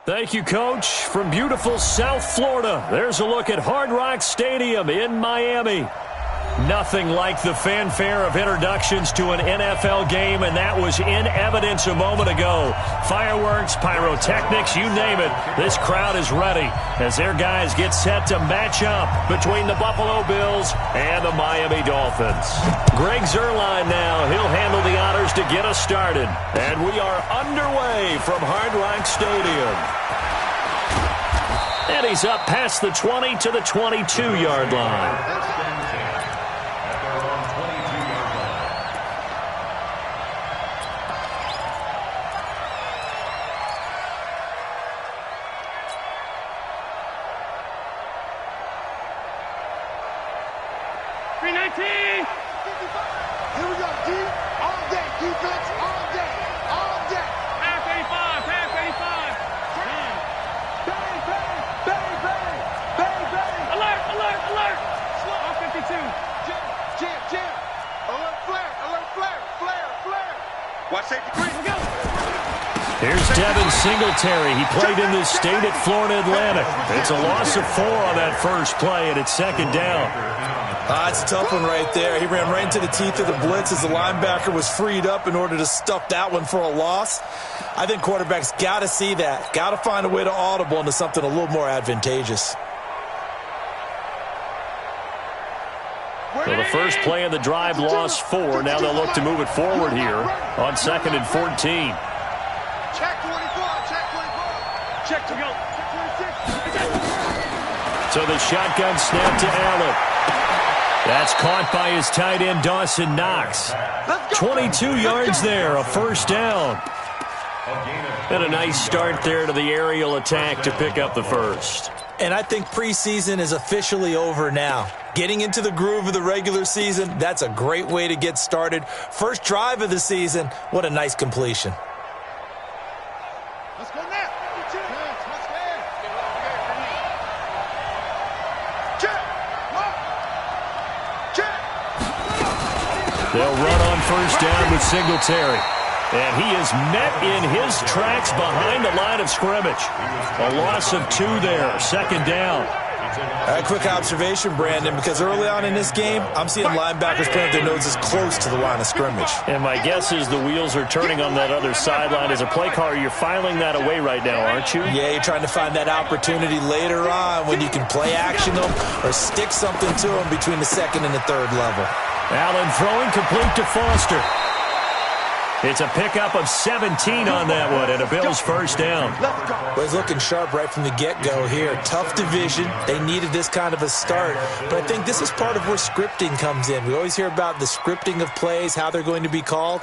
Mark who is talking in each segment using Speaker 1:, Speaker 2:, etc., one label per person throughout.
Speaker 1: Thank you, Coach. From beautiful South Florida, there's a look at Hard Rock Stadium in Miami. Nothing like the fanfare of introductions to an NFL game, and that was in evidence a moment ago. Fireworks, pyrotechnics, you name it. This crowd is ready as their guys get set to match up between the Buffalo Bills and the Miami Dolphins. Greg Zuerlein now. He'll handle the honors to get us started. And we are underway from Hard Rock Stadium. And he's up past the 20 to the 22-yard line.
Speaker 2: Here we go, D. All day. Defense, all day. All day. Pass 85. Pass 85. Bang, bang. Bang, bang. Bang, bang. Alert, alert, alert. Slow. 52. Jam. Alert, flare. Alert, flare. Flare, flare. Watch safety green. Here we go.
Speaker 1: Here's Devin Singletary. He played in this state at Florida Atlantic. It's a loss of 4 on that first play, and it's second down.
Speaker 3: It's a tough one right there. He ran right into the teeth of the blitz as the linebacker was freed up in order to stuff that one for a loss. I think quarterbacks got to see that. Got to find a way to audible into something a little more advantageous.
Speaker 1: So the first play of the drive lost 4. Now they'll look to move it forward here on 2nd and 14.
Speaker 2: Check 24. Check 24. Check to go. Check 26.
Speaker 1: So the shotgun snap to Allen. That's caught by his tight end, Dawson Knox. 22 yards there, a first down. And a nice start there to the aerial attack to pick up the first.
Speaker 3: And I think preseason is officially over now. Getting into the groove of the regular season, that's a great way to get started. First drive of the season, what a nice completion.
Speaker 2: Let's go now.
Speaker 1: They'll run on first down with Singletary. And he is met in his tracks behind the line of scrimmage. A loss of 2 there, second down.
Speaker 3: A quick observation, Brandon, because early on in this game, I'm seeing linebackers playing with their noses close to the line of scrimmage.
Speaker 1: And my guess is the wheels are turning on that other sideline. As a play caller, you're filing that away right now, aren't you?
Speaker 3: Yeah, you're trying to find that opportunity later on when you can play action them or stick something to them between the second and the third level.
Speaker 1: Allen throwing complete to Foster. It's a pickup of 17 on that one and a Bills first down.
Speaker 3: Well, he's looking sharp right from the get-go here. Tough division. They needed this kind of a start. But I think this is part of where scripting comes in. We always hear about the scripting of plays, how they're going to be called.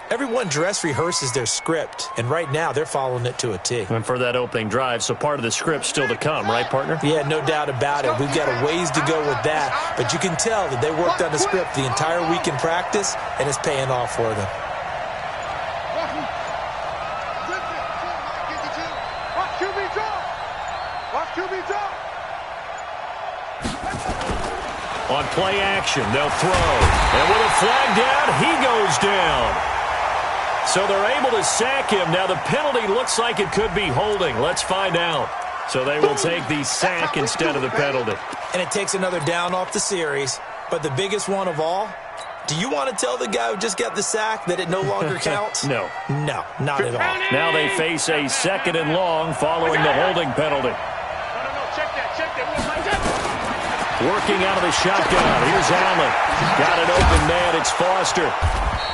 Speaker 3: Everyone dress rehearses their script, and right now they're following it to a T.
Speaker 1: And for that opening drive, so part of the script still to come, right, partner?
Speaker 3: Yeah, no doubt about it. We've got a ways to go with that, but you can tell that they worked on the script the entire week in practice, and it's paying off for them.
Speaker 1: On play action, they'll throw. And with a flag down, he goes down. So they're able to sack him. Now the penalty looks like it could be holding. Let's find out. So they will take the sack instead of the penalty.
Speaker 3: And it takes another down off the series. But the biggest one of all, do you want to tell the guy who just got the sack that it no longer counts?
Speaker 1: No.
Speaker 3: No, not at all.
Speaker 1: Now they face a 2nd and long following the holding penalty. Working out of the shotgun. Here's Allen. Got an open man. It's Foster.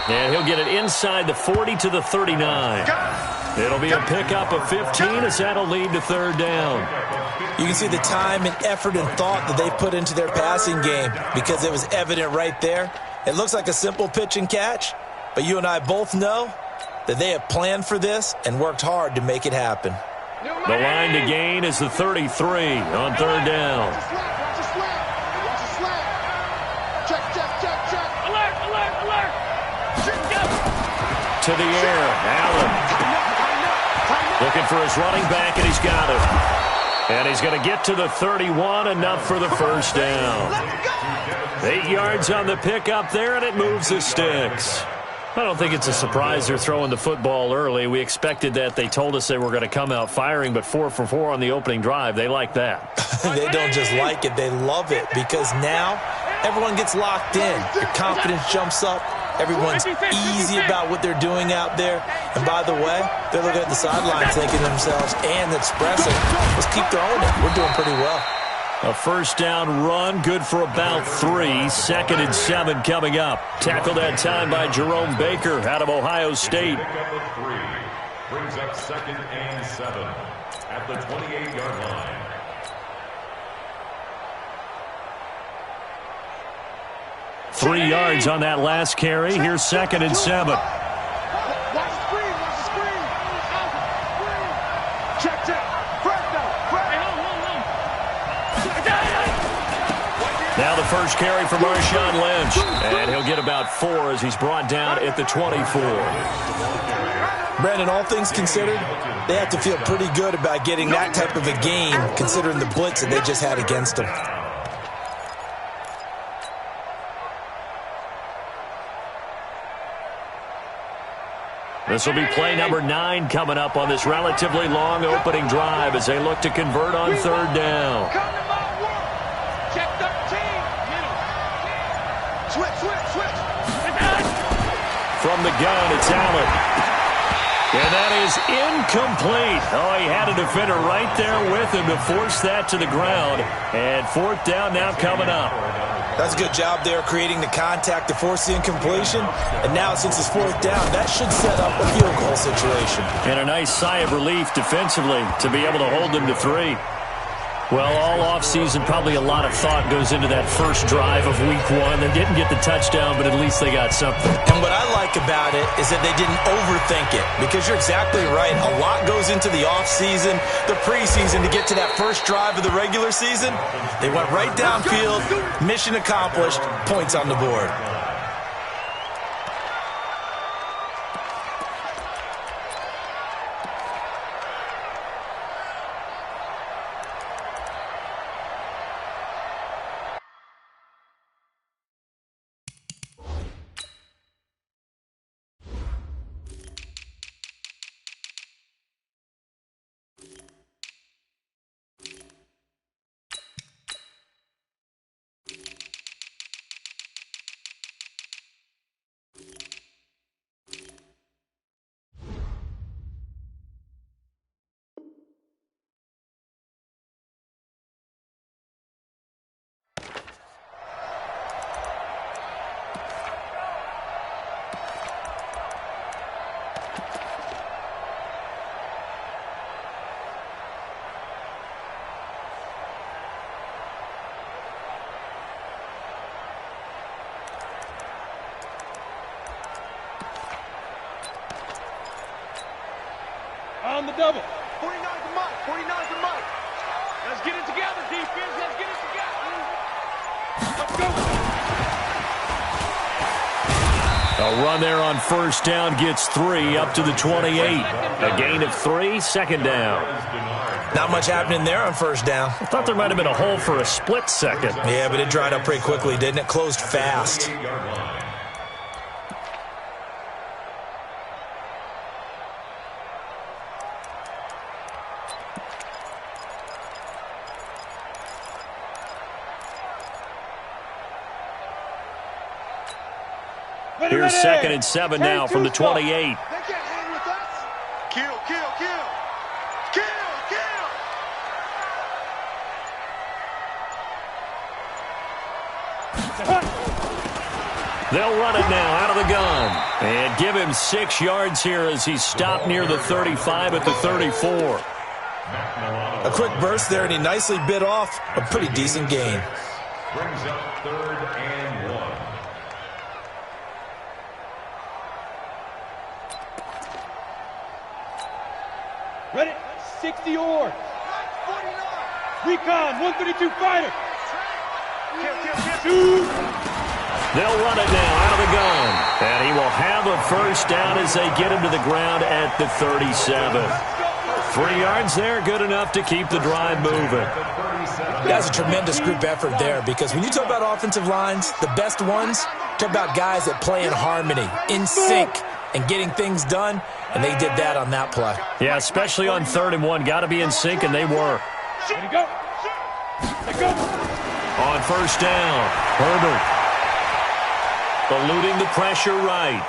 Speaker 1: And he'll get it inside the 40 to the 39. It'll be a pickup of 15 as that'll lead to third down.
Speaker 3: You can see the time and effort and thought that they put into their passing game because it was evident right there. It looks like a simple pitch and catch, but you and I both know that they have planned for this and worked hard to make it happen.
Speaker 1: The line to gain is the 33 on third down. To the air, Allen. Looking for his running back, and he's got it. And he's going to get to the 31, enough for the first down. 8 yards on the pickup there, and it moves the sticks. I don't think it's a surprise they're throwing the football early. We expected that. They told us they were going to come out firing, but 4 for 4 on the opening drive. They like that.
Speaker 3: They don't just like it. They love it because now everyone gets locked in. Your confidence jumps up. Everyone's easy about what they're doing out there. And by the way, they're looking at the sideline thinking to themselves and expressing, let's keep throwing it. We're doing pretty well.
Speaker 1: A first down run, good for about 3. 2nd and 7 coming up. Tackled that time by Jerome Baker out of Ohio State.
Speaker 4: Brings up 2nd and 7 at the 28-yard line.
Speaker 1: Three yards on that last carry. Here's 2nd and 7.
Speaker 2: Watch the screen, watch the screen. Check.
Speaker 1: Now the first carry for Marshawn Lynch. And he'll get about 4 as he's brought down at the 24.
Speaker 3: Brandon, all things considered, they have to feel pretty good about getting that type of a game considering the blitz that they just had against them.
Speaker 1: This will be play number 9 coming up on this relatively long opening drive as they look to convert on 3rd down.
Speaker 2: Check 13. Switch.
Speaker 1: From the gun, it's Allen. And that is incomplete. Oh, he had a defender right there with him to force that to the ground. And 4th down now coming up.
Speaker 3: That's a good job there creating the contact to force the incompletion. And now since it's 4th down, that should set up a field goal situation.
Speaker 1: And a nice sigh of relief defensively to be able to hold them to 3. Well, all offseason, probably a lot of thought goes into that first drive of Week 1. They didn't get the touchdown, but at least they got something.
Speaker 3: And what I like about it is that they didn't overthink it, because you're exactly right. A lot goes into the offseason, the preseason to get to that first drive of the regular season. They went right downfield, mission accomplished, points on the board.
Speaker 2: On the double. 49's the mic. 49's the mic. Let's get it together, defense. Let's get it together. Let's go.
Speaker 1: A run there on 1st down gets 3 up to the 28. A gain of 3, 2nd down.
Speaker 3: Not much happening there on 1st down.
Speaker 1: I thought there might have been a hole for a split second.
Speaker 3: Yeah, but it dried up pretty quickly, didn't it? Closed fast.
Speaker 1: Here's 2nd and 7 now from the 28.
Speaker 2: They can't hang with us. Kill.
Speaker 1: They'll run it now out of the gun. And give him 6 yards here as he's stopped near the 35 at the 34.
Speaker 3: A quick burst there, and he nicely bit off a pretty decent gain.
Speaker 4: Brings up 3rd and 1.
Speaker 2: Ready? 60 or. Recon, 132 fighter. Shoot.
Speaker 1: They'll run it now out of the gun. And he will have a 1st down as they get him to the ground at the 37. 3 yards there, good enough to keep the drive moving.
Speaker 3: That's a tremendous group effort there, because when you talk about offensive lines, the best ones, talk about guys that play in harmony, in sync, and getting things done, and they did that on that play.
Speaker 1: Yeah, especially on 3rd and 1. Got to be in sync, and they were.
Speaker 2: Ready, go. Let go.
Speaker 1: On 1st down, Herbert. Eluding the pressure right.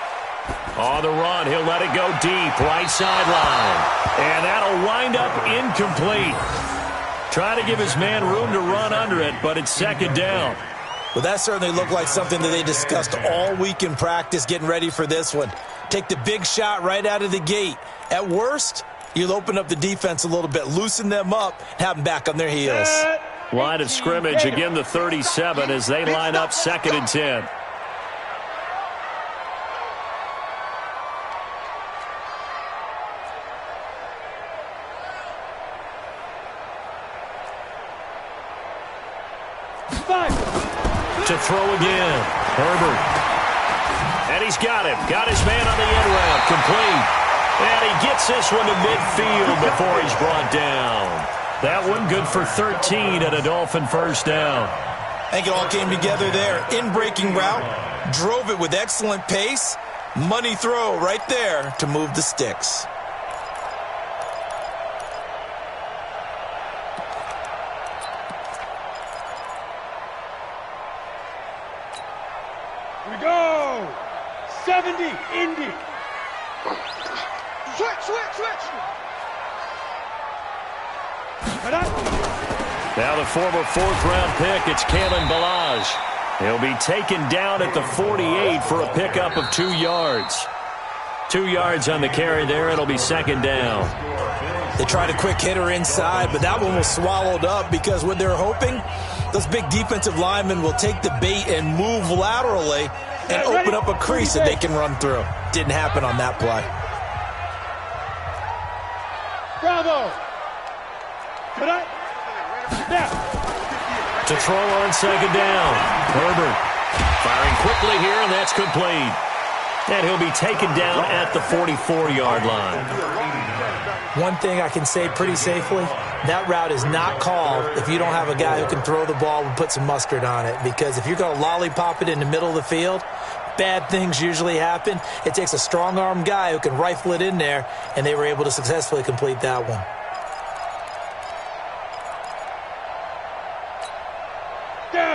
Speaker 1: On the run, he'll let it go deep, right sideline. And that'll wind up incomplete. Trying to give his man room to run under it, but it's 2nd down.
Speaker 3: Well, that certainly looked like something that they discussed all week in practice, getting ready for this one. Take the big shot right out of the gate. At worst, you'll open up the defense a little bit, loosen them up, and have them back on their heels.
Speaker 1: Line of scrimmage, again the 37 as they line up 2nd and 10. To throw again, Herbert. And he's got him. Got his man on the end route, complete. And he gets this one to midfield before he's brought down. That one good for 13 at a Dolphin 1st down.
Speaker 3: I think it all came together there. In-breaking route, drove it with excellent pace. Money throw right there to move the sticks.
Speaker 2: Here we go. 70, Indy. Switch.
Speaker 1: Now the former 4th-round pick, it's Kalen Ballage. He'll be taken down at the 48 for a pickup of 2 yards. 2 yards on the carry there. It'll be 2nd down.
Speaker 3: They tried a quick hitter inside, but that one was swallowed up because what they're hoping, those big defensive linemen will take the bait and move laterally and open up a crease that they can run through. Didn't happen on that play.
Speaker 2: Bravo.
Speaker 1: To throw on 2nd down. Herbert firing quickly here, and that's complete. And he'll be taken down at the 44-yard line.
Speaker 3: One thing I can say pretty safely, that route is not called if you don't have a guy who can throw the ball and put some mustard on it. Because if you're going to lollipop it in the middle of the field, bad things usually happen. It takes a strong-armed guy who can rifle it in there, and they were able to successfully complete that one.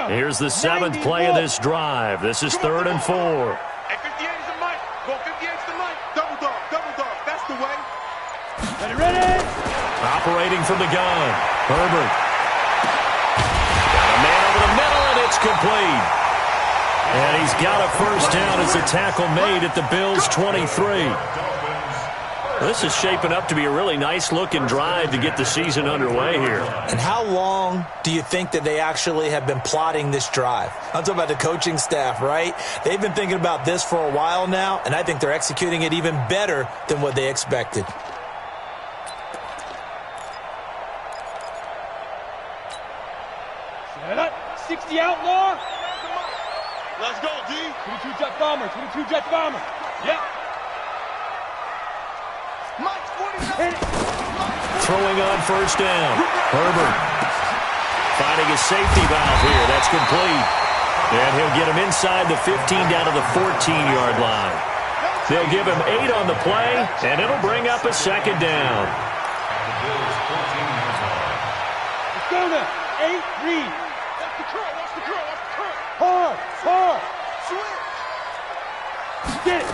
Speaker 1: Here's the 7th play of this drive. This is 3rd and 4.
Speaker 2: Hey, 58 is the mic. Go 58 is the mic. Double dog. That's the way. Ready.
Speaker 1: Operating from the gun. Herbert. Got a man over the middle, and it's complete. And he's got a 1st down as the tackle made at the Bills' 23. This is shaping up to be a really nice-looking drive to get the season underway here.
Speaker 3: And how long do you think that they actually have been plotting this drive? I'm talking about the coaching staff, right? They've been thinking about this for a while now, and I think they're executing it even better than what they expected.
Speaker 2: Set up. 60 outlaw. Let's go, D. 22 jet bomber. Yep.
Speaker 1: Throwing on 1st down. Herbert finding his safety valve here. That's complete. And he'll get him inside the 15 down to the 14-yard line. They'll give him 8 on the play, and it'll bring up a 2nd down.
Speaker 2: Let's go now. 8, read. Watch the curl. Hard. Switch. Get it.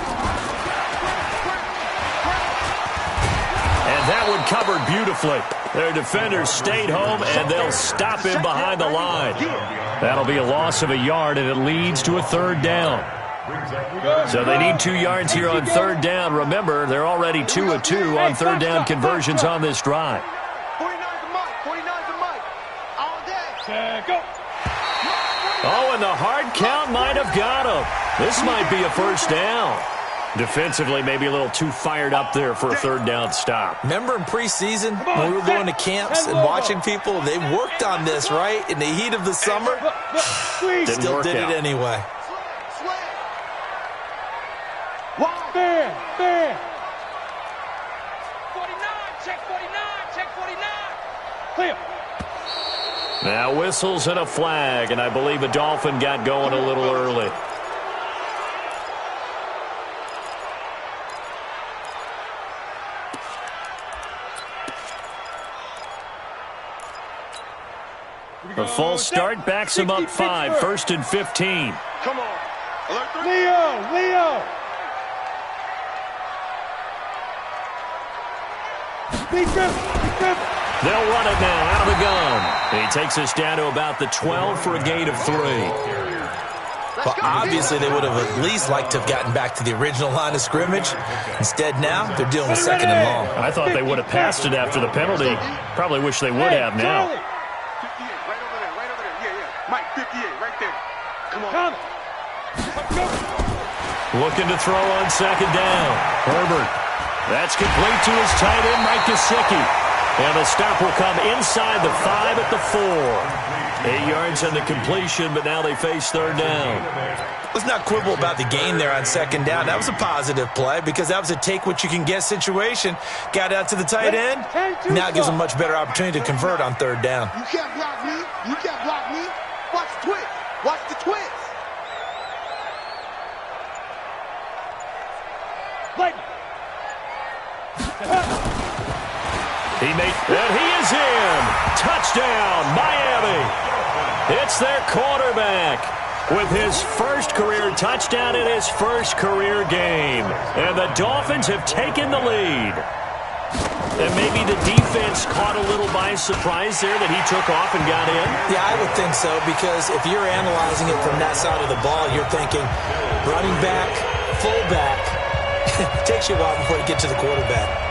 Speaker 1: And that one covered beautifully. Their defenders stayed home, and they'll stop him behind the line. That'll be a loss of a yard, and it leads to a 3rd down. So they need 2 yards here on 3rd down. Remember, they're already 2 of 2 on 3rd down conversions on this drive.
Speaker 2: 49's the mic. All day. Go.
Speaker 1: Oh, and the hard count might have got him. This might be a 1st down. Defensively, maybe a little too fired up there for a 3rd down stop.
Speaker 3: Remember in preseason when we were going to camps and watching people, they worked on this, right? In the heat of the summer, still did it anyway.
Speaker 2: Fair. 49, check 49.
Speaker 1: Now whistles and a flag, and I believe a Dolphin got going a little early. The false start backs him up 5, 1st and 15.
Speaker 2: Come on. Leo.
Speaker 1: They'll run it now out of the gun. He takes us down to about the 12 for a gain of 3.
Speaker 3: Well, obviously they would have at least liked to have gotten back to the original line of scrimmage. Instead now, they're dealing with 2nd and long.
Speaker 1: I thought they would have passed it after the penalty. Probably wish they would have now.
Speaker 2: 58, right over there. Yeah. Mike, 58, right there. Come on.
Speaker 1: Looking to throw on 2nd down. Herbert. That's complete to his tight end, Mike Gesicki. And the stop will come inside the 5 at the 4. 8 yards on the completion, but now they face 3rd down.
Speaker 3: Let's not quibble about the gain there on 2nd down. That was a positive play because that was a take-what-you-can-get situation. Got out to the tight end. Now it gives them a much better opportunity to convert on 3rd down.
Speaker 2: You can't block me. Watch the twist. Watch the twist.
Speaker 1: And he is in. Touchdown, Miami. It's their quarterback with his first career touchdown in his first career game. And the Dolphins have taken the lead. And maybe the defense caught a little by surprise there that he took off and got in.
Speaker 3: Yeah, I would think so, because if you're analyzing it from that side of the ball, you're thinking running back, fullback. It takes you a while before you get to the quarterback.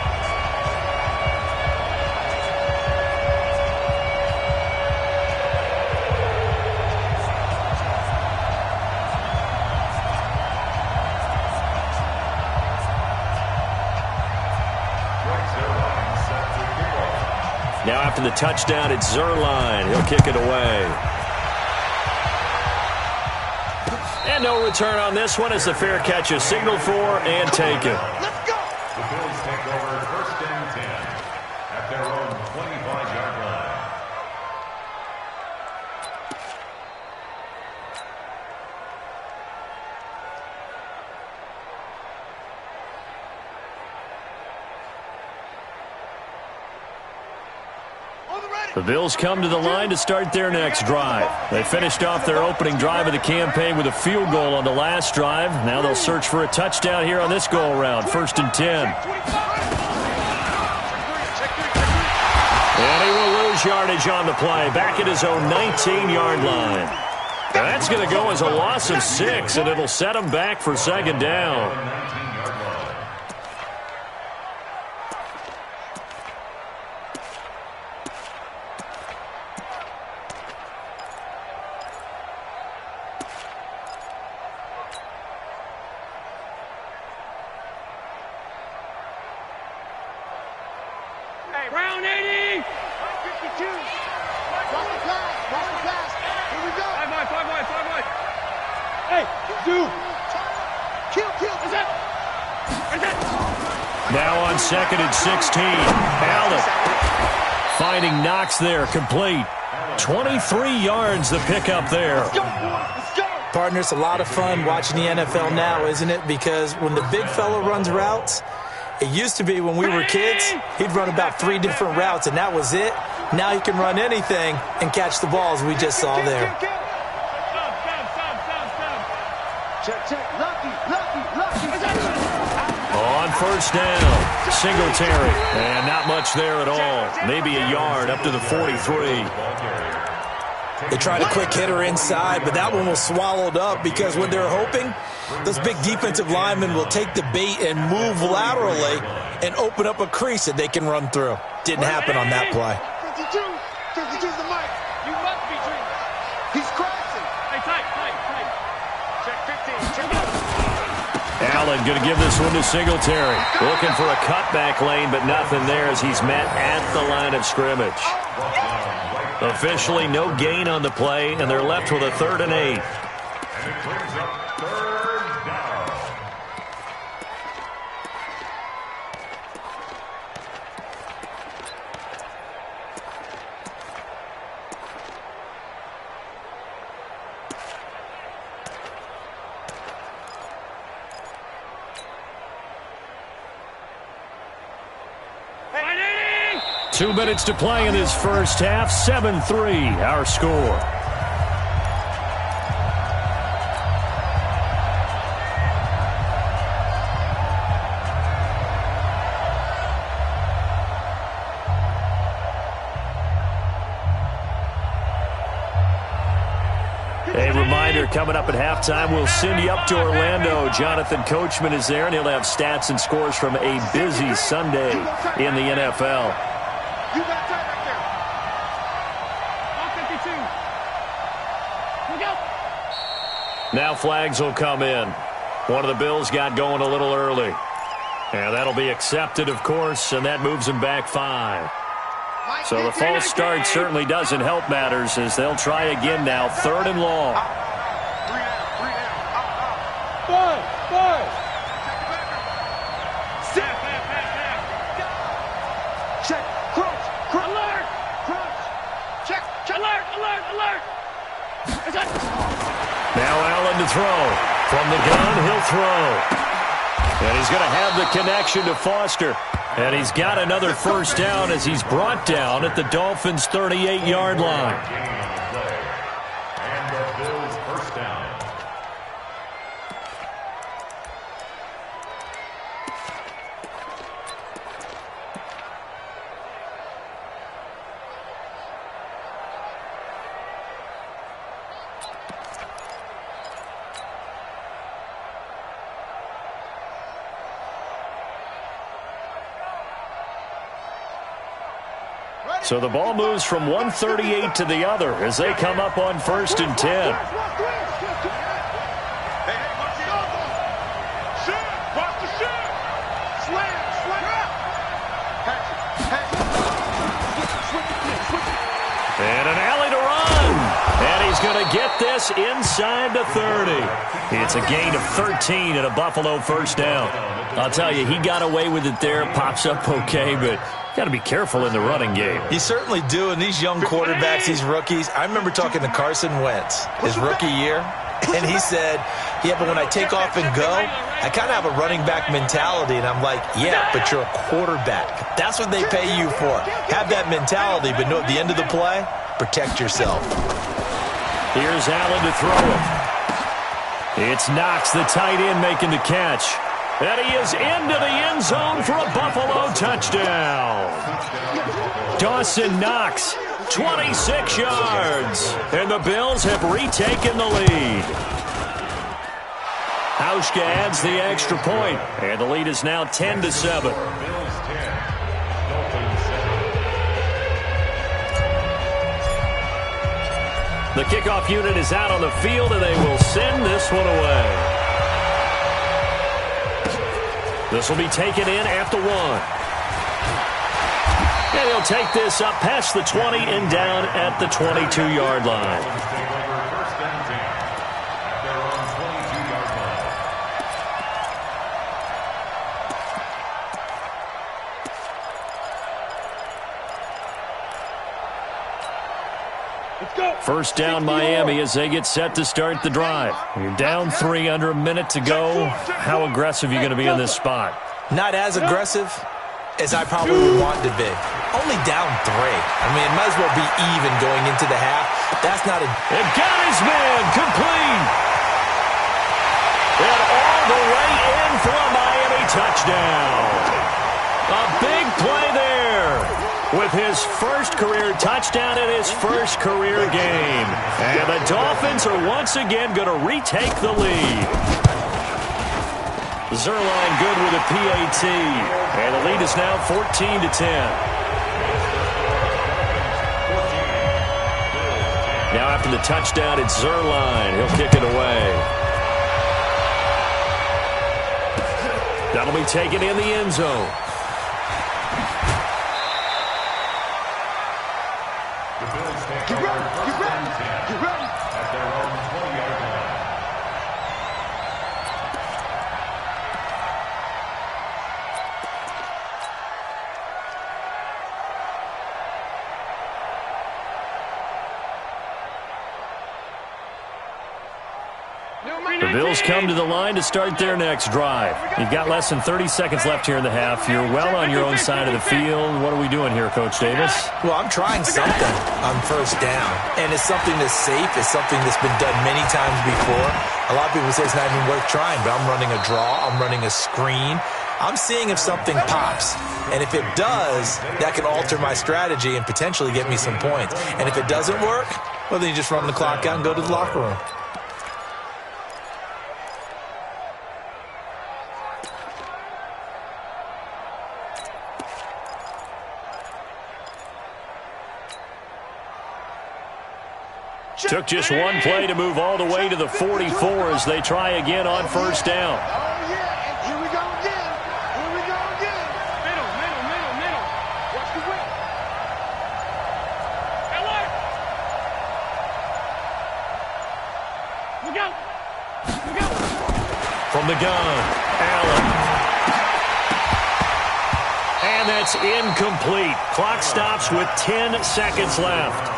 Speaker 1: Now after the touchdown, it's Zerline. He'll kick it away. And no return on this one as the fair catch is signaled for and taken.
Speaker 2: Let's go.
Speaker 4: The Bills take over 1st and 10 at their own 25-yard line.
Speaker 1: The Bills come to the line to start their next drive. They finished off their opening drive of the campaign with a field goal on the last drive. Now they'll search for a touchdown here on this go-around, 1st and 10. And he will lose yardage on the play, back at his own 19-yard line. That's going to go as a loss of 6, and it'll set him back for 2nd down.
Speaker 2: Round 80. 52. Watch the pass. Here we go. 5 wide. Hey, dude. Kill. What's that?
Speaker 1: Now on 2nd and 16. Allen finding Knox there, complete. 23 yards the pickup there.
Speaker 2: Let's go.
Speaker 3: Partner, it's a lot of fun watching the NFL now, isn't it? Because when the big fella runs routes, it used to be when we were kids, he'd run about 3 different routes, and that was it. Now he can run anything and catch the balls we just saw there.
Speaker 2: Check. Lucky.
Speaker 1: On 1st down, Singletary. And not much there at all. Maybe a yard up to the 43.
Speaker 3: They tried a quick hitter inside, but that one was swallowed up because what they're hoping, those big defensive linemen will take the bait and move laterally and open up a crease that they can run through. Didn't happen on that play.
Speaker 2: 52's the mic. You must be dreaming. He's crashing. Hey, tight. Check 15. Check out.
Speaker 1: Allen going to give this one to Singletary. Looking for a cutback lane, but nothing there as he's met at the line of scrimmage. Officially no gain on the play, and they're left with a 3rd and 8.
Speaker 4: And it brings up 3rd down.
Speaker 1: 2 minutes to play in this first half. 7-3, our score. A reminder, coming up at halftime, we'll send you up to Orlando. Jonathan Coachman is there, and he'll have stats and scores from a busy Sunday in the NFL.
Speaker 2: You got time right there. All 52. Here we go.
Speaker 1: Now flags will come in. One of the Bills got going a little early. And that'll be accepted, of course, and that moves him back 5. So the false start certainly doesn't help matters as they'll try again now. 3rd and long.
Speaker 2: Five. Check. Crunch. Alert. Crunch. Check. Alert.
Speaker 1: Now Allen to throw. From the gun, he'll throw. And he's going to have the connection to Foster. And he's got another first down as he's brought down at the Dolphins' 38-yard line.
Speaker 4: And the Bills first down.
Speaker 1: So the ball moves from 138 to the other as they come up on 1st and 10. And an alley to run. And he's going to get this inside the 30. It's a gain of 13 and a Buffalo first down. I'll tell you, he got away with it there. Pops up okay, but got to be careful in the running game.
Speaker 3: You certainly do. And these young quarterbacks, these rookies, I remember talking to Carson Wentz his rookie year, and he said, yeah, but when I take off and go, I kind of have a running back mentality. And I'm like, yeah, but you're a quarterback. That's what they pay you for. Have that mentality, but no, at the end of the play, protect yourself.
Speaker 1: Here's Allen to throw it. It's Knox, the tight end, making the catch. And he is into the end zone for a Buffalo touchdown. Dawson Knox, 26 yards. And the Bills have retaken the lead. Hauschka adds the extra point, and the lead is now 10-7.
Speaker 4: Bills 10, Dolphins 7.
Speaker 1: The kickoff unit is out on the field, and they will send this one away. This will be taken in at the 1. And he'll take this up past the 20 and down at the 22-yard line.
Speaker 4: Dolphins take over 1st and 10 at their own 22-yard line.
Speaker 2: Let's go.
Speaker 1: First down Miami as they get set to start the drive. You're down 3 under a minute to go. How aggressive are you going to be in this spot?
Speaker 3: Not as aggressive as I probably would want to be. Only down 3. I mean, it might as well be even going into the half. That's not a...
Speaker 1: And got his man complete. And all the way in for a Miami touchdown. A big play there with his first career touchdown in his first career game. And the Dolphins are once again going to retake the lead. Zerline good with a PAT. And the lead is now 14-10. Now after the touchdown, it's Zerline. He'll kick it away. That'll be taken in the end zone.
Speaker 4: The Bills take over 1st and 10 at their own 20-yard line.
Speaker 1: The Bills come to the line to start their next drive. You've got less than 30 seconds left here in the half. You're well on your own side of the field. What are we doing here, Coach Davis?
Speaker 3: Well, I'm trying something on first down, and it's something that's safe. It's something that's been done many times before. A lot of people say it's not even worth trying, but I'm running a draw. I'm running a screen. I'm seeing if something pops, and if it does, that can alter my strategy and potentially get me some points. And if it doesn't work, well, then you just run the clock out and go to the locker room.
Speaker 1: Took just one play to move all the way to the 44 as they try again on first down.
Speaker 2: Oh, yeah. Here we go again. Here we go again. Middle. Watch the whip. Alert. Look out.
Speaker 1: From the gun, Allen. And that's incomplete. Clock stops with 10 seconds left.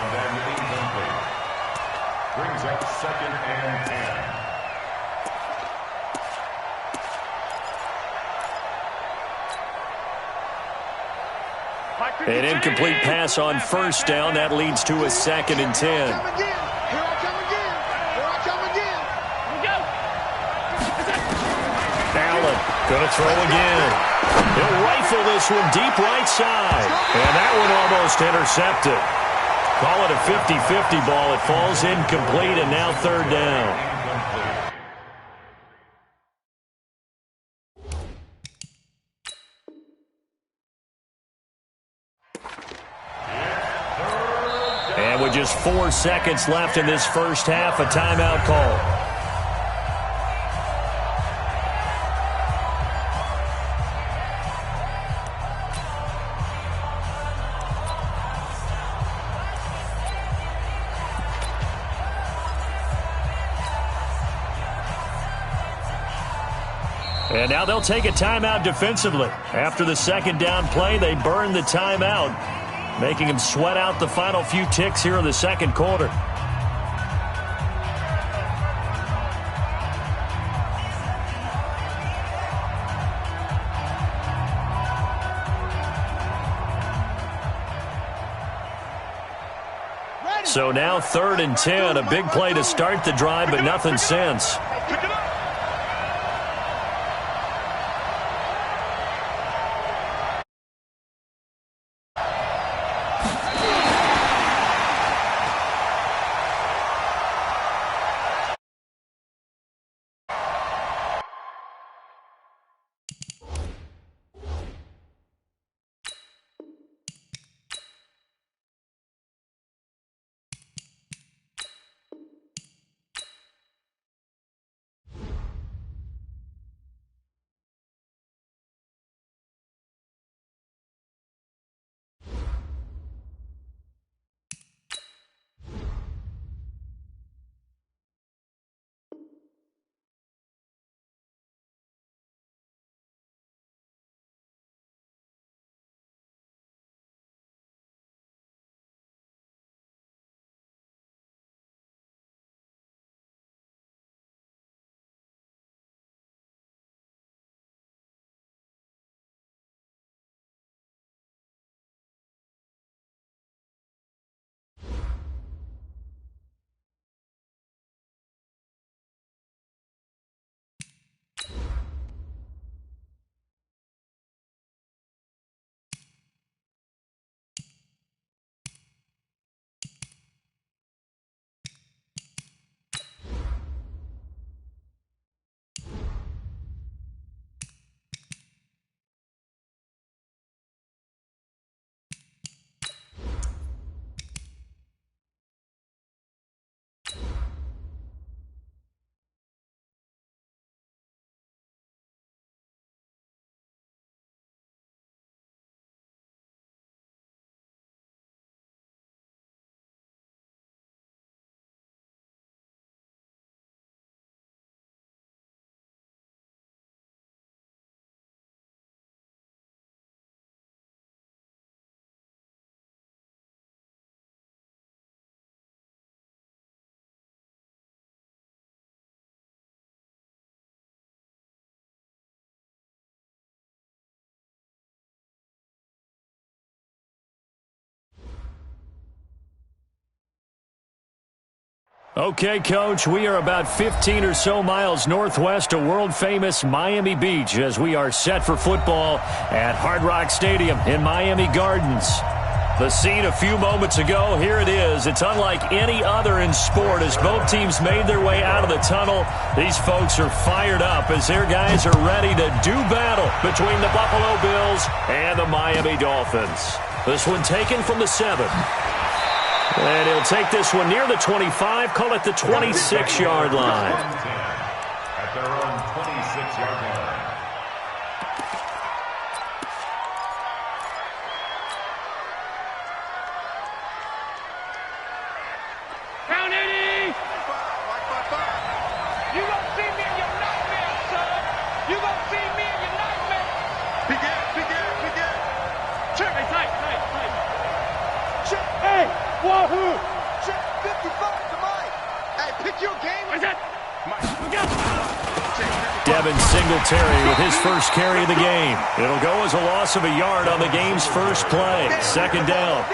Speaker 4: Brings up 2nd and 10.
Speaker 1: An incomplete pass on first down. That leads to a 2nd and 10.
Speaker 2: Here I come again.
Speaker 1: Allen going to throw again. He'll rifle this one deep right side. And that one almost intercepted. Call it a 50-50 ball. It falls incomplete, and now 3rd down. And with just 4 seconds left in this first half, a timeout call. And now they'll take a timeout defensively. After the 2nd down play, they burn the timeout, making him sweat out the final few ticks here in the 2nd quarter. So now 3rd and 10, a big play to start the drive, but nothing since. Okay, Coach, we are about 15 or so miles northwest of world-famous Miami Beach as we are set for football at Hard Rock Stadium in Miami Gardens. The scene a few moments ago, here it is. It's unlike any other in sport as both teams made their way out of the tunnel. These folks are fired up as their guys are ready to do battle between the Buffalo Bills and the Miami Dolphins. This one taken from the 7. And he'll take this one near the 25, call it the 26-yard line.
Speaker 4: At their own 26-yard line.
Speaker 2: Count 80! You gonna see me in your nightmare, son! You gonna see me in your nightmare! Begin! Check! Hey, tight! Check! Hey! Wahoo! Check 55 to Mike! Hey, pick your game! Where's that? Mike, we got
Speaker 1: Devin Singletary with his first carry of the game. It'll go as a loss of a yard on the game's first play. Second down.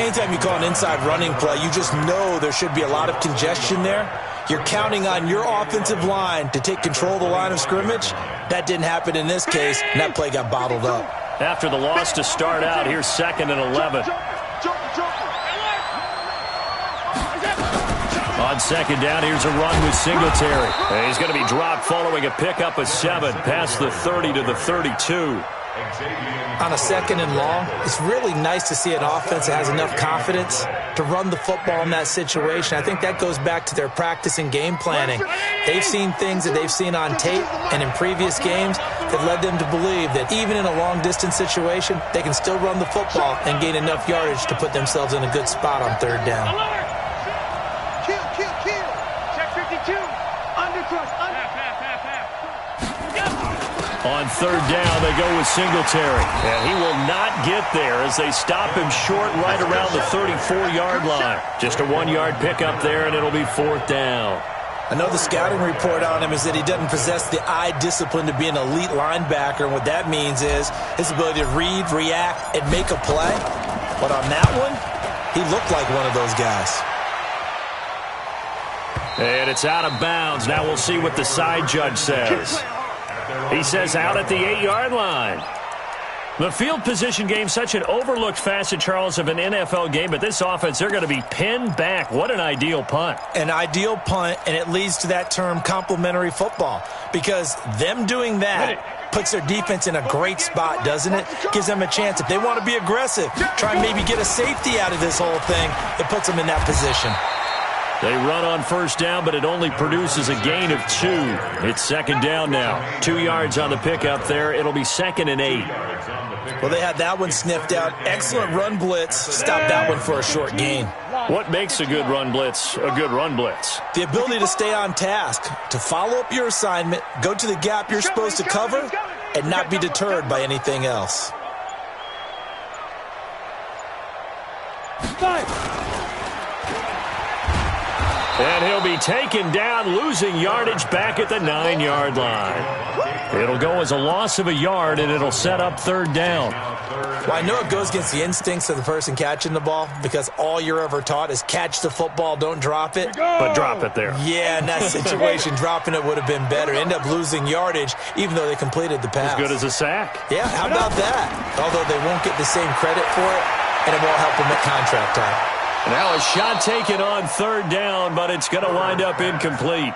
Speaker 3: Anytime you call an inside running play, you just know there should be a lot of congestion there. You're counting on your offensive line to take control of the line of scrimmage. That didn't happen in this case, and that play got bottled up.
Speaker 1: After the loss to start out, here's 2nd and 11. On second down, here's a run with Singletary. And he's going to be dropped following a pickup of 7 past the 30 to the 32.
Speaker 3: On a 2nd and long, it's really nice to see an offense that has enough confidence to run the football in that situation. I think that goes back to their practice and game planning. They've seen things that they've seen on tape and in previous games that led them to believe that even in a long-distance situation, they can still run the football and gain enough yardage to put themselves in a good spot on 3rd down.
Speaker 2: Kill! Check 52! Undercross!
Speaker 1: On 3rd down, they go with Singletary. And he will not get there as they stop him short right around the 34-yard line. Just a 1-yard pickup there, and it'll be 4th down.
Speaker 3: I know the scouting report on him is that he doesn't possess the eye discipline to be an elite linebacker. And what that means is his ability to read, react, and make a play. But on that one, he looked like one of those guys.
Speaker 1: And it's out of bounds. Now we'll see what the side judge says. He says out at the 8-yard line. The field position game, such an overlooked facet, Charles, of an NFL game, but this offense, they're going to be pinned back. What an ideal punt.
Speaker 3: An ideal punt, and it leads to that term complementary football, because them doing that puts their defense in a great spot, doesn't it? Gives them a chance. If they want to be aggressive, try and maybe get a safety out of this whole thing, it puts them in that position.
Speaker 1: They run on 1st down, but it only produces a gain of 2. It's 2nd down now. 2 yards on the pickup there. It'll be 2nd and 8.
Speaker 3: Well, they had that one sniffed out. Excellent run blitz. Stop that one for a short gain.
Speaker 1: What makes a good run blitz a good run blitz?
Speaker 3: The ability to stay on task, to follow up your assignment, go to the gap you're supposed to cover, and not be deterred by anything else.
Speaker 1: And he'll be taken down, losing yardage back at the 9-yard line. It'll go as a loss of a yard, and it'll set up 3rd down.
Speaker 3: Well, I know it goes against the instincts of the person catching the ball because all you're ever taught is catch the football, don't drop it.
Speaker 1: But drop it there.
Speaker 3: Yeah, in that situation, dropping it would have been better. End up losing yardage, even though they completed the pass.
Speaker 1: As good as a sack.
Speaker 3: Yeah, how about that? Although they won't get the same credit for it, and it won't help them at contract time.
Speaker 1: Now a shot taken on 3rd down, but it's going to wind up incomplete.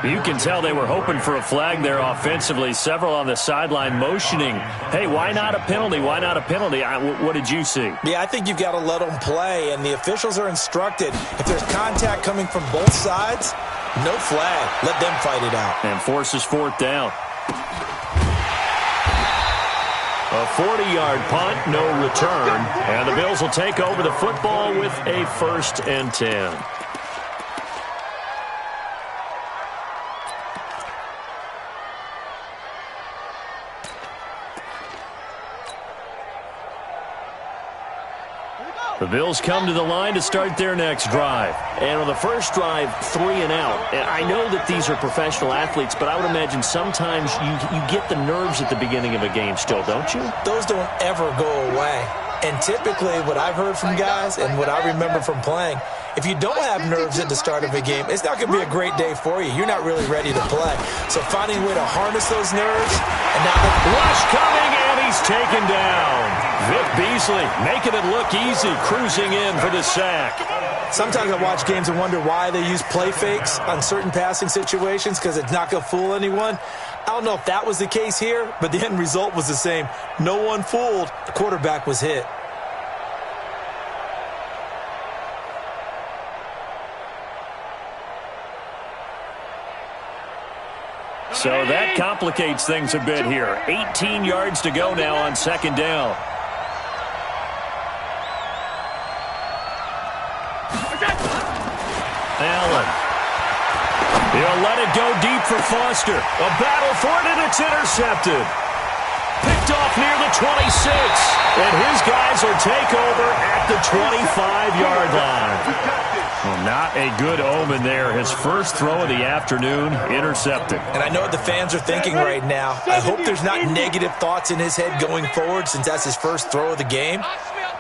Speaker 1: You can tell they were hoping for a flag there offensively. Several on the sideline motioning, hey, why not a penalty? Why not a penalty? What did you see?
Speaker 3: Yeah, I think you've got to let them play, and the officials are instructed. If there's contact coming from both sides, no flag. Let them fight it out.
Speaker 1: And forces 4th down. A 40-yard punt, no return, and the Bills will take over the football with a 1st and 10. The Bills come to the line to start their next drive. And on the first drive, 3 and out. And I know that these are professional athletes, but I would imagine sometimes you get the nerves at the beginning of a game still, don't you?
Speaker 3: Those don't ever go away. And typically what I've heard from guys and what I remember from playing, if you don't have nerves at the start of a game, it's not going to be a great day for you. You're not really ready to play. So finding a way to harness those nerves. And now the
Speaker 1: rush coming, and he's taken down. Vic Beasley making it look easy, cruising in for the sack.
Speaker 3: Sometimes I watch games and wonder why they use play fakes on certain passing situations, because it's not going to fool anyone. I don't know if that was the case here, but the end result was the same. No one fooled. The quarterback was hit.
Speaker 1: So that complicates things a bit here. 18 yards to go now on second down. Allen. He'll let it go deep for Foster. A battle for it, and it's intercepted. Picked off near the 26. And his guys will take over at the 25-yard line. Well, not a good omen there. His first throw of the afternoon, intercepted.
Speaker 3: And I know what the fans are thinking right now. I hope there's not negative thoughts in his head going forward, since that's his first throw of the game.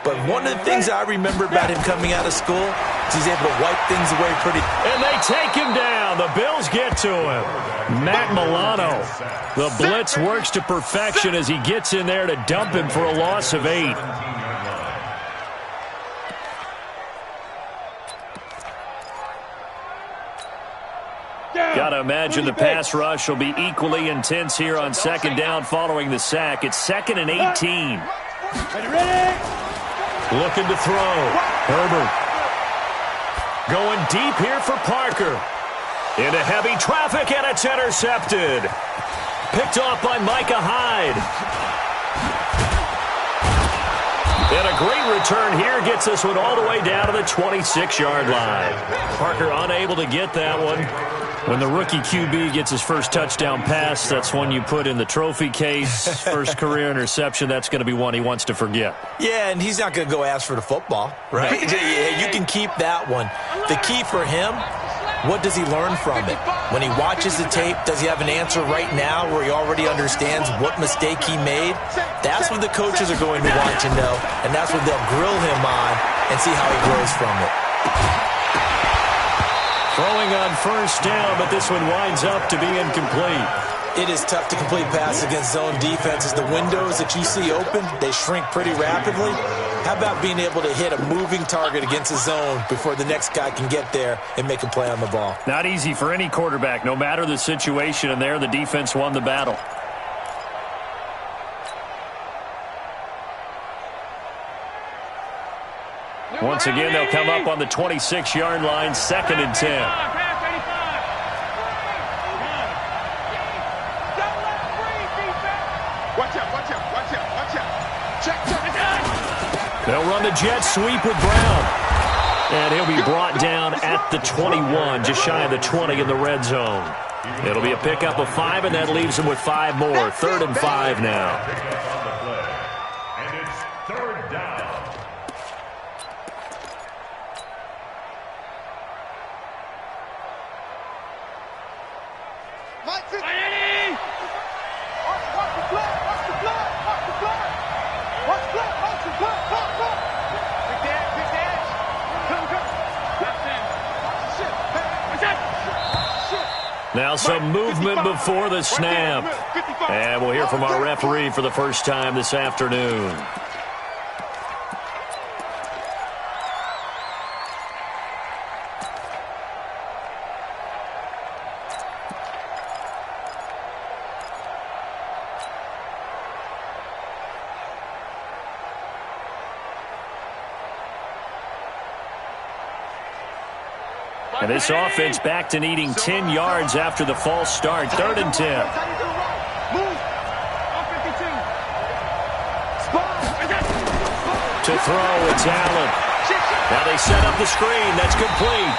Speaker 3: But one of the things I remember about him coming out of school is he's able to wipe things away pretty.
Speaker 1: And they take him down. The Bills get to him. Matt Milano. The blitz works to perfection as he gets in there to dump him for a loss of 8. Got to imagine the pass rush will be equally intense here on second down following the sack. It's 2nd and 18. Looking to throw. Herbert. Going deep here for Parker. Into heavy traffic, and it's intercepted. Picked off by Micah Hyde. And a great return here gets this one all the way down to the 26-yard line. Parker unable to get that one. When the rookie QB gets his first touchdown pass, that's one you put in the trophy case. First career interception, that's going to be one he wants to forget.
Speaker 3: Yeah, and he's not going to go ask for the football, right? You can keep that one. The key for him, what does he learn from it? When he watches the tape, does he have an answer right now where he already understands what mistake he made? That's what the coaches are going to want to know, and that's what they'll grill him on and see how he grows from it.
Speaker 1: Throwing on first down, but this one winds up to be incomplete.
Speaker 3: It is tough to complete passes against zone defenses. The windows that you see open, they shrink pretty rapidly. How about being able to hit a moving target against a zone before the next guy can get there and make a play on the ball?
Speaker 1: Not easy for any quarterback, no matter the situation, and there the defense won the battle. Once again, they'll come up on the 26-yard line, 2nd and 10. They'll run the jet sweep with Brown. And he'll be brought down at the 21, just shy of the 20 in the red zone. It'll be a pickup of 5, and that leaves them with 5 more. 3rd and 5 now.
Speaker 4: And it's 3rd down.
Speaker 1: Now some movement before the snap. And we'll hear from our referee for the first time this afternoon. And this offense back to needing 10 yards after the false start. 3rd and 10. To throw, it's Allen. Now they set up the screen. That's complete.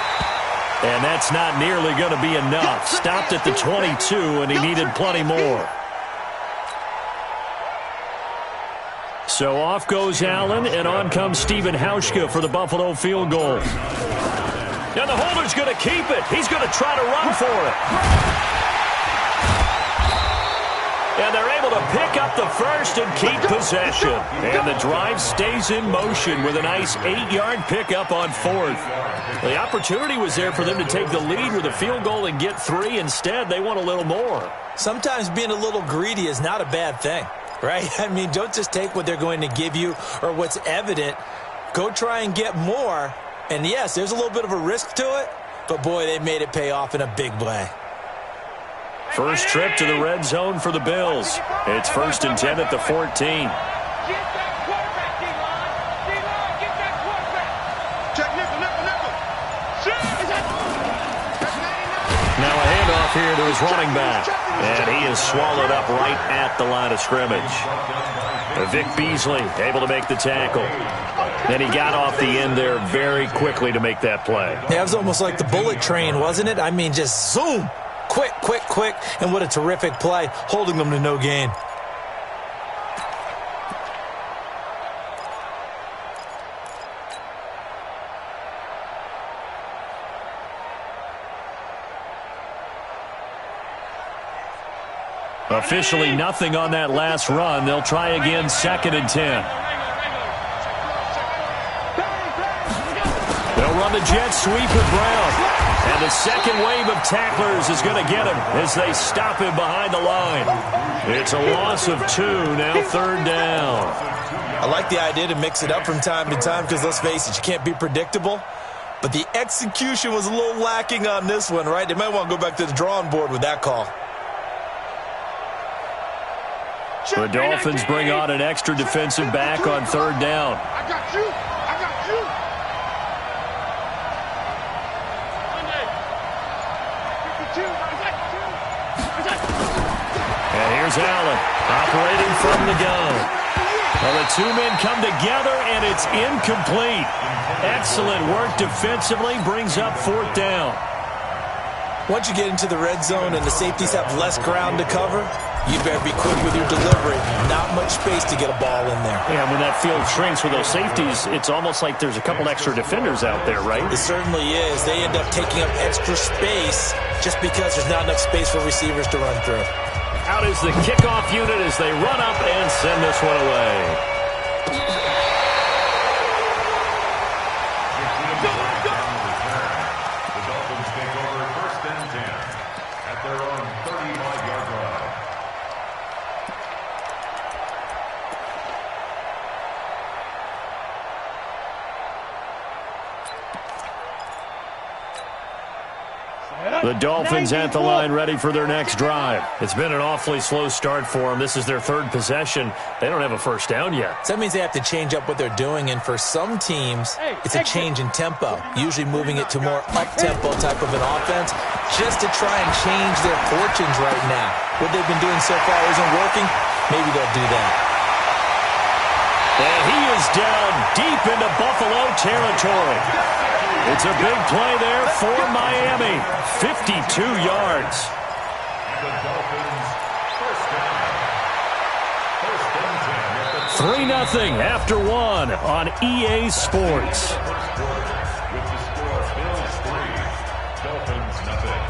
Speaker 1: And that's not nearly going to be enough. Stopped at the 22, and he needed plenty more. So off goes Allen, and on comes Stephen Hauschka for the Buffalo field goal. And the holder's going to keep it. He's going to try to run for it. And they're able to pick pick up the first and keep possession. And the drive stays in motion with a nice 8-yard pickup on fourth. The opportunity was there for them to take the lead with a field goal and get 3. Instead, they want a little more.
Speaker 3: Sometimes being a little greedy is not a bad thing, right? I mean, don't just take what they're going to give you or what's evident. Go try and get more. And, yes, there's a little bit of a risk to it, but, boy, they made it pay off in a big way.
Speaker 1: First trip to the red zone for the Bills. It's 1st and 10 at the 14.
Speaker 2: Get that quarterback, D-line. D-line, get that quarterback. Check nickel.
Speaker 1: Now a handoff here to his running back. And he is swallowed up right at the line of scrimmage. Vic Beasley able to make the tackle. Then he got off the end there very quickly to make that play.
Speaker 3: Yeah, it was almost like the bullet train, wasn't it? I mean, just zoom. Quick, and what a terrific play, holding them to no gain.
Speaker 1: Officially nothing on that last run. They'll try again, 2nd and 10. They'll run the jet sweep with Brown. And the second wave of tacklers is going to get him as they stop him behind the line. It's a loss of 2, now 3rd down.
Speaker 3: I like the idea to mix it up from time to time because, let's face it, you can't be predictable. But the execution was a little lacking on this one, right? They might want to go back to the drawing board with that call.
Speaker 1: The Dolphins bring on an extra defensive back on 3rd down.
Speaker 2: I got you.
Speaker 1: And here's Allen operating from the gun. Well, the 2 men come together, and it's incomplete. Excellent work defensively, brings up 4th down.
Speaker 3: Once you get into the red zone and the safeties have less ground to cover, you better be quick with your delivery. Not much space to get a ball in there.
Speaker 1: Yeah, when that field shrinks with those safeties, it's almost like there's a couple extra defenders out there, right?
Speaker 3: It certainly is. They end up taking up extra space just because there's not enough space for receivers to run through.
Speaker 1: Out is the kickoff unit as they run up and send this one away. The Dolphins at the line ready for their next drive. It's been an awfully slow start for them. This is their 3rd possession. They don't have a first down yet.
Speaker 3: So that means they have to change up what they're doing, and for some teams, it's a change in tempo, usually moving it to more up-tempo type of an offense just to try and change their fortunes right now. What they've been doing so far isn't working. Maybe they'll do that.
Speaker 1: And he is down deep into Buffalo territory. It's a big play there for Miami. 52 yards.
Speaker 4: The Dolphins, 1st down.
Speaker 1: 3-0 after 1 on EA Sports.
Speaker 4: With the score, Bills 3, Dolphins nothing.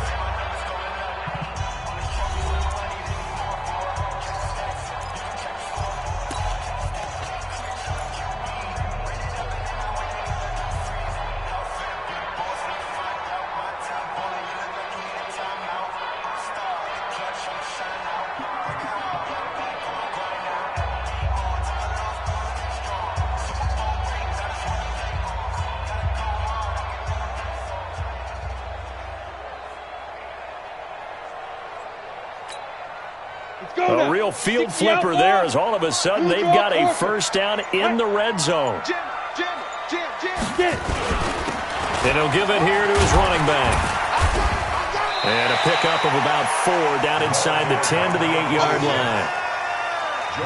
Speaker 1: A real field flipper there as all of a sudden they've got a first down in the red zone. And he'll give it here to his running back. And a pickup of about 4 down inside the 10 to the 8-yard line.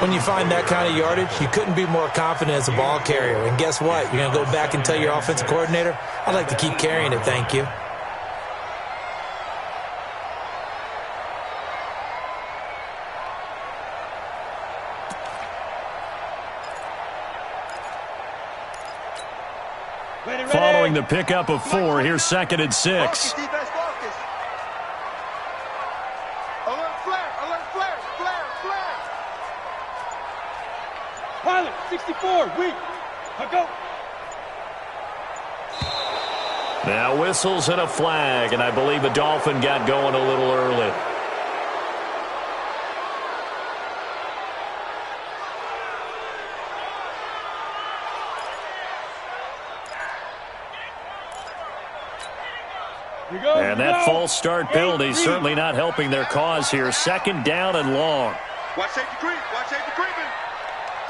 Speaker 3: When you find that kind of yardage, you couldn't be more confident as a ball carrier. And guess what? You're going to go back and tell your offensive coordinator, I'd like to keep carrying it, thank you.
Speaker 1: Following the pickup of 4, here's 2nd and 6.
Speaker 2: Pilot, 64, weak. Go.
Speaker 1: Now whistles and a flag, and I believe a Dolphin got going a little early. And that false start penalty certainly not helping their cause here. Second down and long.
Speaker 2: Watch safety creep. Watch safety creeping.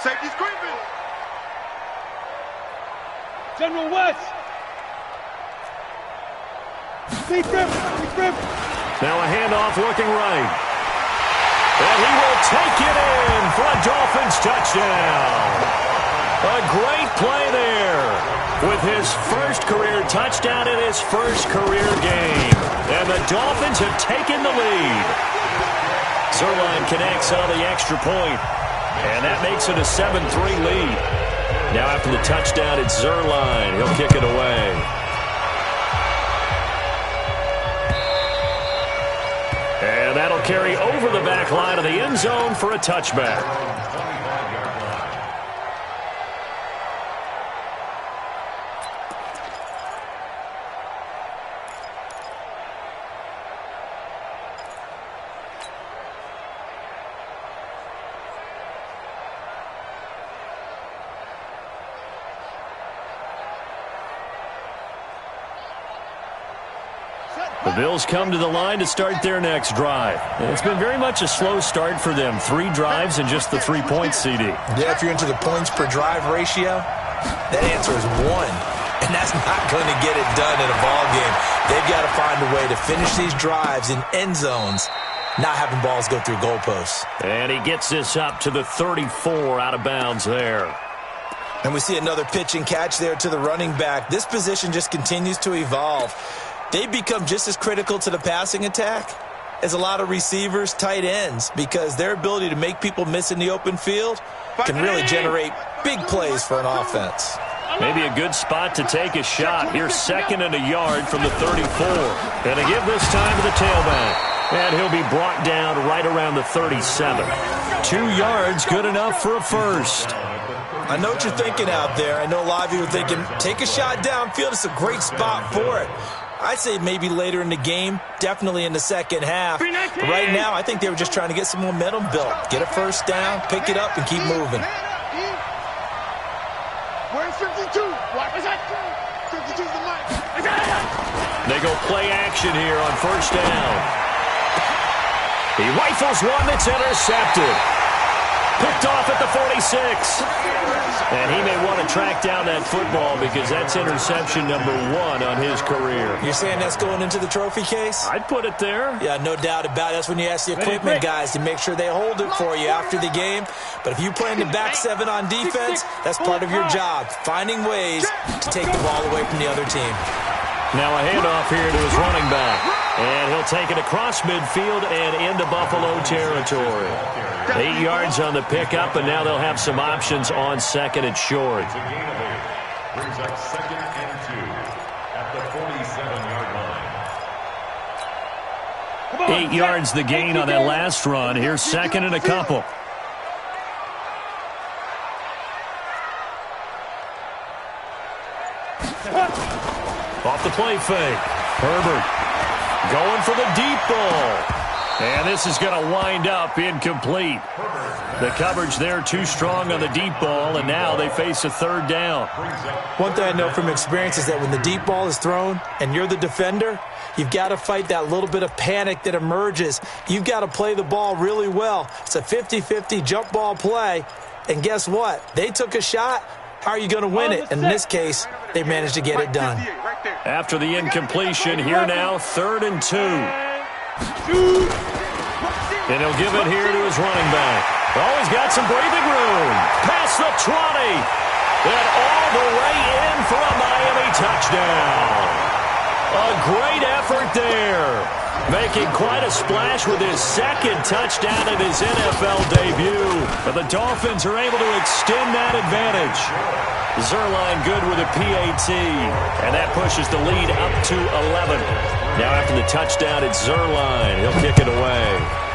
Speaker 2: Safety's creeping. General West. Deep grip.
Speaker 1: Now a handoff looking right. And he will take it in for a Dolphins touchdown. A great play there. With his first career touchdown in his first career game. And the Dolphins have taken the lead. Zuerlein connects on the extra point. And that makes it a 7-3 lead. Now after the touchdown, it's Zuerlein. He'll kick it away. And that'll carry over the back line of the end zone for a touchback. The Bills come to the line to start their next drive. And it's been very much a slow start for them. 3 drives and just the 3 points, CD.
Speaker 3: Yeah, if you're into the points per drive ratio, that answer is 1. And that's not going to get it done in a ball game. They've got to find a way to finish these drives in end zones, not having balls go through goalposts.
Speaker 1: And he gets this up to the 34 out of bounds there.
Speaker 3: And we see another pitch and catch there to the running back. This position just continues to evolve. They become just as critical to the passing attack as a lot of receivers, tight ends, because their ability to make people miss in the open field can really generate big plays for an offense.
Speaker 1: Maybe a good spot to take a shot. Here's 2nd and a yard from the 34. And to give this time to the tailback. And he'll be brought down right around the 37. 2 yards, good enough for a first.
Speaker 3: I know what you're thinking out there. I know a lot of you are thinking, take a shot downfield. It's a great spot for it. I'd say maybe later in the game, definitely in the second half. But right now, I think they were just trying to get some momentum built. Get a first down, pick it up, and keep moving.
Speaker 2: Where's 52? What is that? 52's the mic.
Speaker 1: They go play action here on first down. He rifles one that's intercepted. Picked off at the 46. And he may want to track down that football because that's interception number 1 on his career.
Speaker 3: You're saying that's going into the trophy case?
Speaker 1: I'd put it there.
Speaker 3: Yeah, no doubt about it. That's when you ask the equipment guys to make sure they hold it for you after the game. But if you play in the back 7 on defense, that's part of your job, finding ways to take the ball away from the other team.
Speaker 1: Now a handoff here to his running back. And he'll take it across midfield and into Buffalo territory. 8 yards on the pickup, and now they'll have some options on 2nd and short.
Speaker 4: Brings up 2nd and 2 at the 47-yard line.
Speaker 1: 8 yards the gain on that last run. Here's 2nd and a couple. Off the play fake. Herbert going for the deep ball. And this is going to wind up incomplete. The coverage there too strong on the deep ball, and now they face a 3rd down.
Speaker 3: One thing I know from experience is that when the deep ball is thrown and you're the defender, you've got to fight that little bit of panic that emerges. You've got to play the ball really well. It's a 50-50 jump ball play, and guess what? They took a shot. How are you going to win it? And in this case, they managed to get it done.
Speaker 1: After the incompletion, here now, 3rd and 2. And he'll give it here to his running back. Oh, he's got some breathing room. Past the 20. And all the way in for a Miami touchdown. A great effort there. Making quite a splash with his 2nd touchdown in his NFL debut. But the Dolphins are able to extend that advantage. Zuerlein good with a PAT. And that pushes the lead up to 11. Now after the touchdown, it's Zuerlein. He'll kick it away.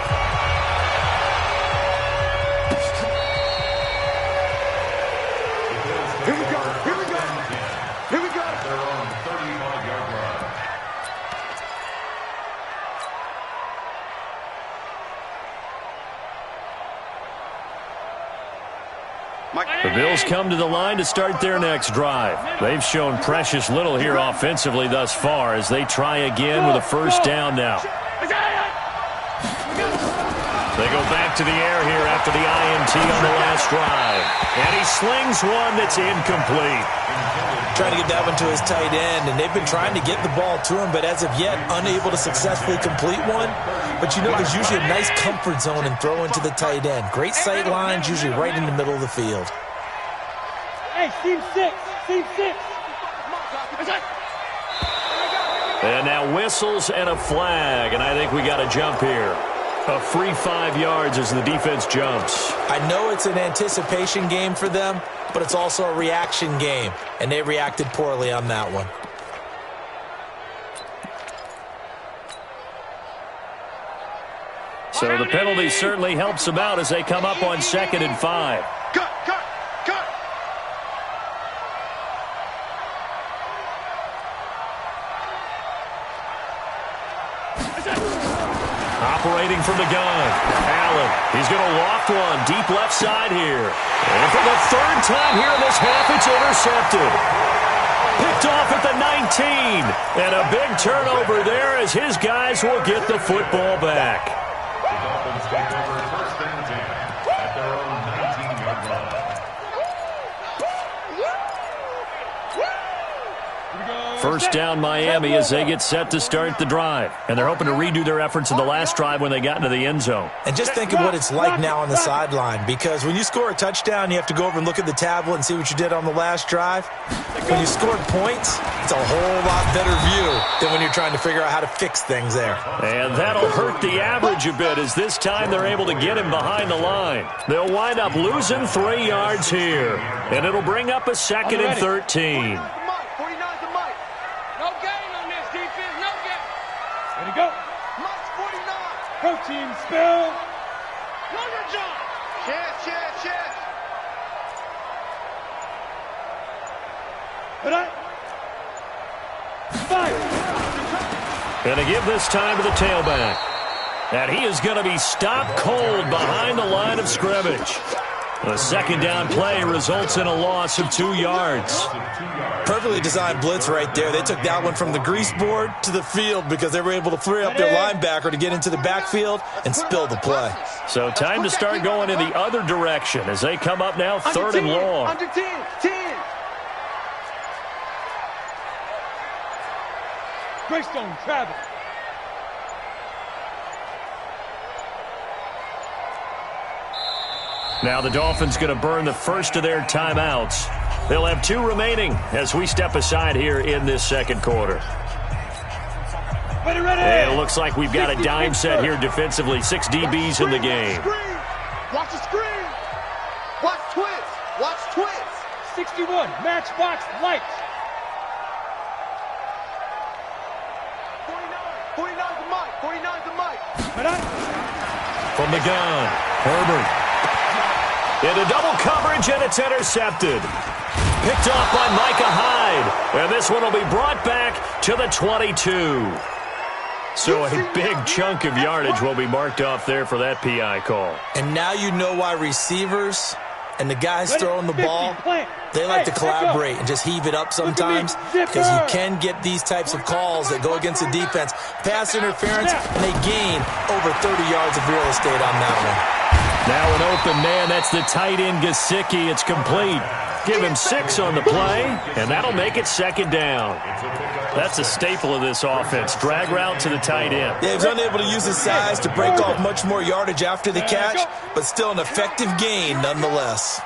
Speaker 1: The Bills come to the line to start their next drive. They've shown precious little here offensively thus far as they try again with a first down now. They go back to the air here after the INT on the last drive. And he slings one that's incomplete.
Speaker 3: Trying to get that one to his tight end, and they've been trying to get the ball to him, but as of yet, unable to successfully complete one. But you know, there's usually a nice comfort zone in throwing to the tight end. Great sight lines, usually right in the middle of the field.
Speaker 2: Hey, team six.
Speaker 1: And now whistles and a flag, and I think we got a jump here. A free 5 yards as the defense jumps.
Speaker 3: I know it's an anticipation game for them, but it's also a reaction game, and they reacted poorly on that one.
Speaker 1: So the penalty certainly helps them out as they come up on 2nd and 5.
Speaker 2: Cut.
Speaker 1: Operating from the gun, Allen. He's going to loft one deep left side here. And for the 3rd time here in this half, it's intercepted. Picked off at the 19. And a big turnover there as his guys will get the football back.
Speaker 4: The Dolphins take over 1st and 10 at their own 19-yard line.
Speaker 1: First down Miami as they get set to start the drive. And they're hoping to redo their efforts in the last drive when they got into the end zone.
Speaker 3: And just think of what it's like now on the sideline, because when you score a touchdown, you have to go over and look at the tablet and see what you did on the last drive. When you scored points, it's a whole lot better view than when you're trying to figure out how to fix things there.
Speaker 1: And that'll hurt the average a bit as this time they're able to get him behind the line. They'll wind up losing 3 yards here. And it'll bring up a 2nd and 13.
Speaker 2: Go. Mike 49. Protein spill. Know your job. Cheers. Fire.
Speaker 1: And to give this time to the tailback. And he is going to be stopped cold behind the line of scrimmage. The 2nd down play results in a loss of 2 yards.
Speaker 3: Perfectly designed blitz right there. They took that one from the grease board to the field because they were able to free up their linebacker to get into the backfield and spill the play.
Speaker 1: So time to start going in the other direction as they come up now 3rd and long.
Speaker 2: Under 10. Greystone travel.
Speaker 1: Now the Dolphins going to burn the first of their timeouts. They'll have 2 remaining as we step aside here in this 2nd quarter.
Speaker 2: Ready.
Speaker 1: And it looks like we've got a dime set here defensively. 6 DBs in the game.
Speaker 2: Watch the screen. Watch twist. 61. Matchbox lights. 49's the mic.
Speaker 1: From the gun, Herbert. Into double coverage, and it's intercepted. Picked off by Micah Hyde. And this one will be brought back to the 22. So a big chunk of yardage will be marked off there for that PI call.
Speaker 3: And now you know why receivers and the guys throwing the ball, they like to collaborate and just heave it up sometimes, because you can get these types of calls that go against the defense. Pass interference, and they gain over 30 yards of real estate on that one.
Speaker 1: Now an open man, that's the tight end Gesicki. It's complete. Give him 6 on the play, and that'll make it 2nd down. That's a staple of this offense. Drag route to the tight end.
Speaker 3: Yeah, he was unable to use his size to break off much more yardage after the catch, but still an effective gain nonetheless.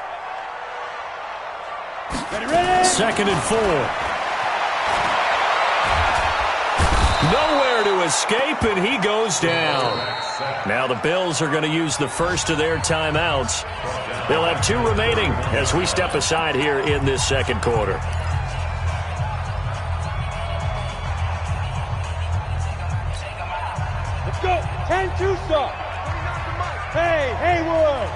Speaker 1: 2nd and 4. Nowhere to escape, and he goes down. Now the Bills are going to use the first of their timeouts. They'll have 2 remaining as we step aside here in this 2nd quarter.
Speaker 2: Let's go. 10-2 stop. Hey, Haywood.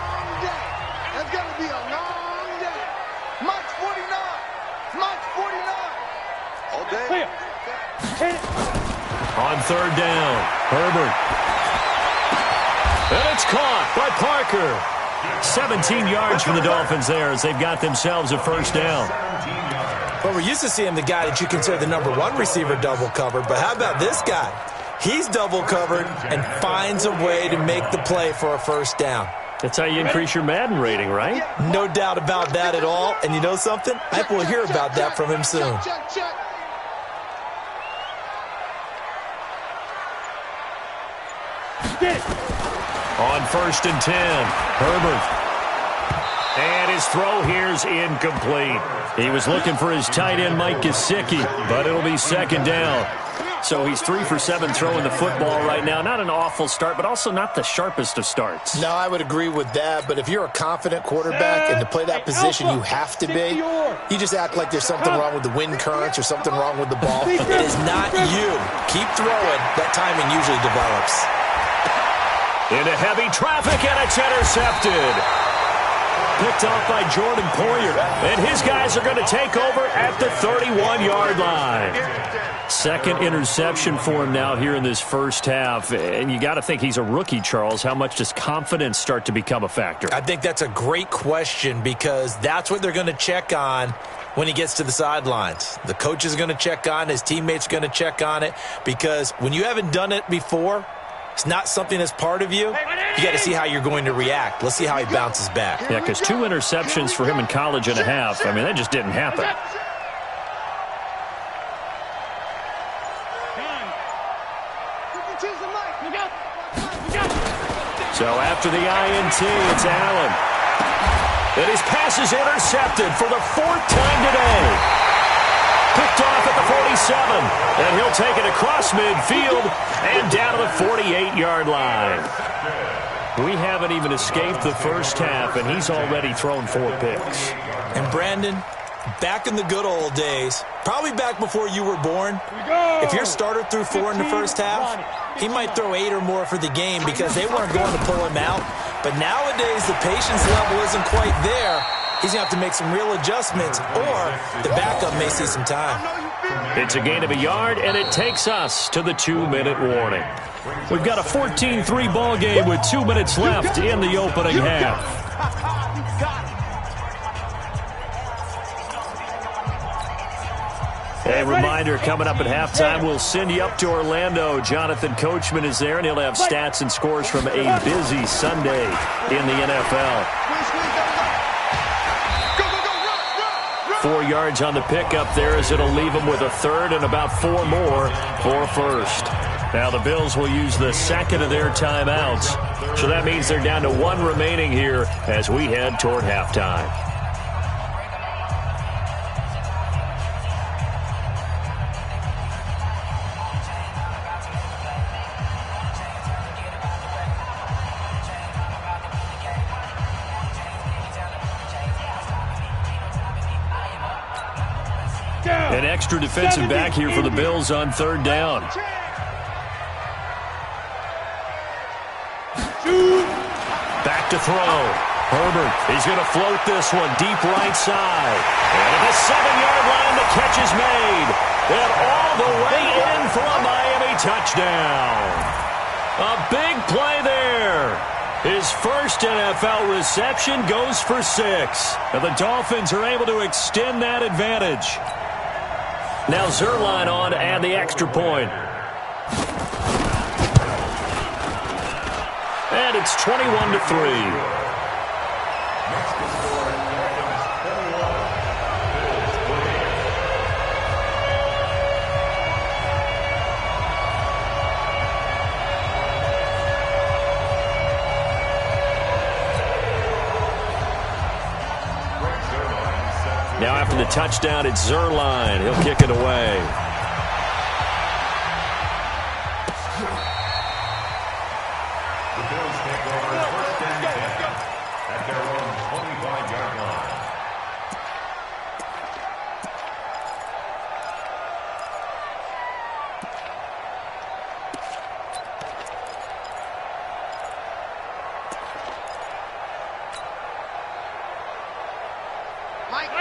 Speaker 5: Long day. That's going to be a long day. Mike's 49. Mike's 49. All day.
Speaker 2: Clear.
Speaker 1: On 3rd down, Herbert. And it's caught by Parker. 17 yards for the Dolphins there as they've got themselves a first down.
Speaker 3: Well, we're used to seeing the guy that you consider the #1 receiver double covered, but how about this guy? He's double covered and finds a way to make the play for a first down.
Speaker 1: That's how you increase your Madden rating, right?
Speaker 3: No doubt about that at all. And you know something? I think we'll hear about that from him soon.
Speaker 5: Check.
Speaker 1: On 1st and 10, Herbert. And his throw here's incomplete. He was looking for his tight end, Mike Gesicki, but it'll be second down. So he's 3 for 7 throwing the football right now. Not an awful start, but also not the sharpest of starts.
Speaker 6: No, I would agree with that. But if you're a confident quarterback and to play that position, you have to be. You just act like there's something wrong with the wind currents or something wrong with the ball.
Speaker 3: It is not you. Keep throwing. That timing usually develops.
Speaker 1: Into heavy traffic, and it's intercepted. Picked off by Jordan Poyer. And his guys are going to take over at the 31-yard line. Second interception for him now here in this first half. And you got to think he's a rookie, Charles. How much does confidence start to become a factor?
Speaker 3: I think that's a great question because that's what they're going to check on when he gets to the sidelines. The coach is going to check on, his teammates are going to check on it, because when you haven't done it before, it's not something that's part of you. You got to see how you're going to react. Let's see how he bounces back.
Speaker 1: Yeah, because 2 interceptions for him in college and a half. I mean, that just didn't happen. So after the INT, it's Allen. And his pass is intercepted for the 4th time today. Picked off at the 47. And he'll take it across midfield and down to the 48-yard line. We haven't even escaped the first half, and he's already thrown 4 picks.
Speaker 3: And Brandon, back in the good old days, probably back before you were born, if your starter threw 4 in the first half, he might throw 8 or more for the game because they weren't going to pull him out. But nowadays, the patience level isn't quite there. He's going to have to make some real adjustments, or the backup may see some time.
Speaker 1: It's a gain of a yard, and it takes us to the 2-minute warning. We've got a 14-3 ball game with 2 minutes left in the opening half. A reminder, coming up at halftime, we'll send you up to Orlando. Jonathan Coachman is there, and he'll have stats and scores from a busy Sunday in the NFL. 4 yards on the pickup there as it'll leave them with a third and about 4 more for a first. Now the Bills will use the second of their timeouts. So that means they're down to 1 remaining here as we head toward halftime. An extra defensive back here for the Bills on 3rd down. Back to throw. Herbert, he's going to float this one deep right side. And at the 7-yard line, the catch is made. And all the way in for a Miami touchdown. A big play there. His first NFL reception goes for 6. And the Dolphins are able to extend that advantage. Now Zerline on to add the extra point. And it's 21-3. Now after the touchdown, it's Zerline. He'll kick it away.
Speaker 4: The Bills take over 1st and 10 at their own 25-yard line.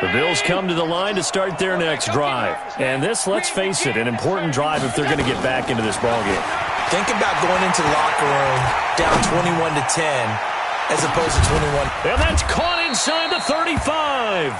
Speaker 1: The Bills come to the line to start their next drive. And this, let's face it, an important drive if they're going to get back into this ballgame.
Speaker 3: Think about going into the locker room down 21-10 as opposed to 21.
Speaker 1: And that's caught inside the 35.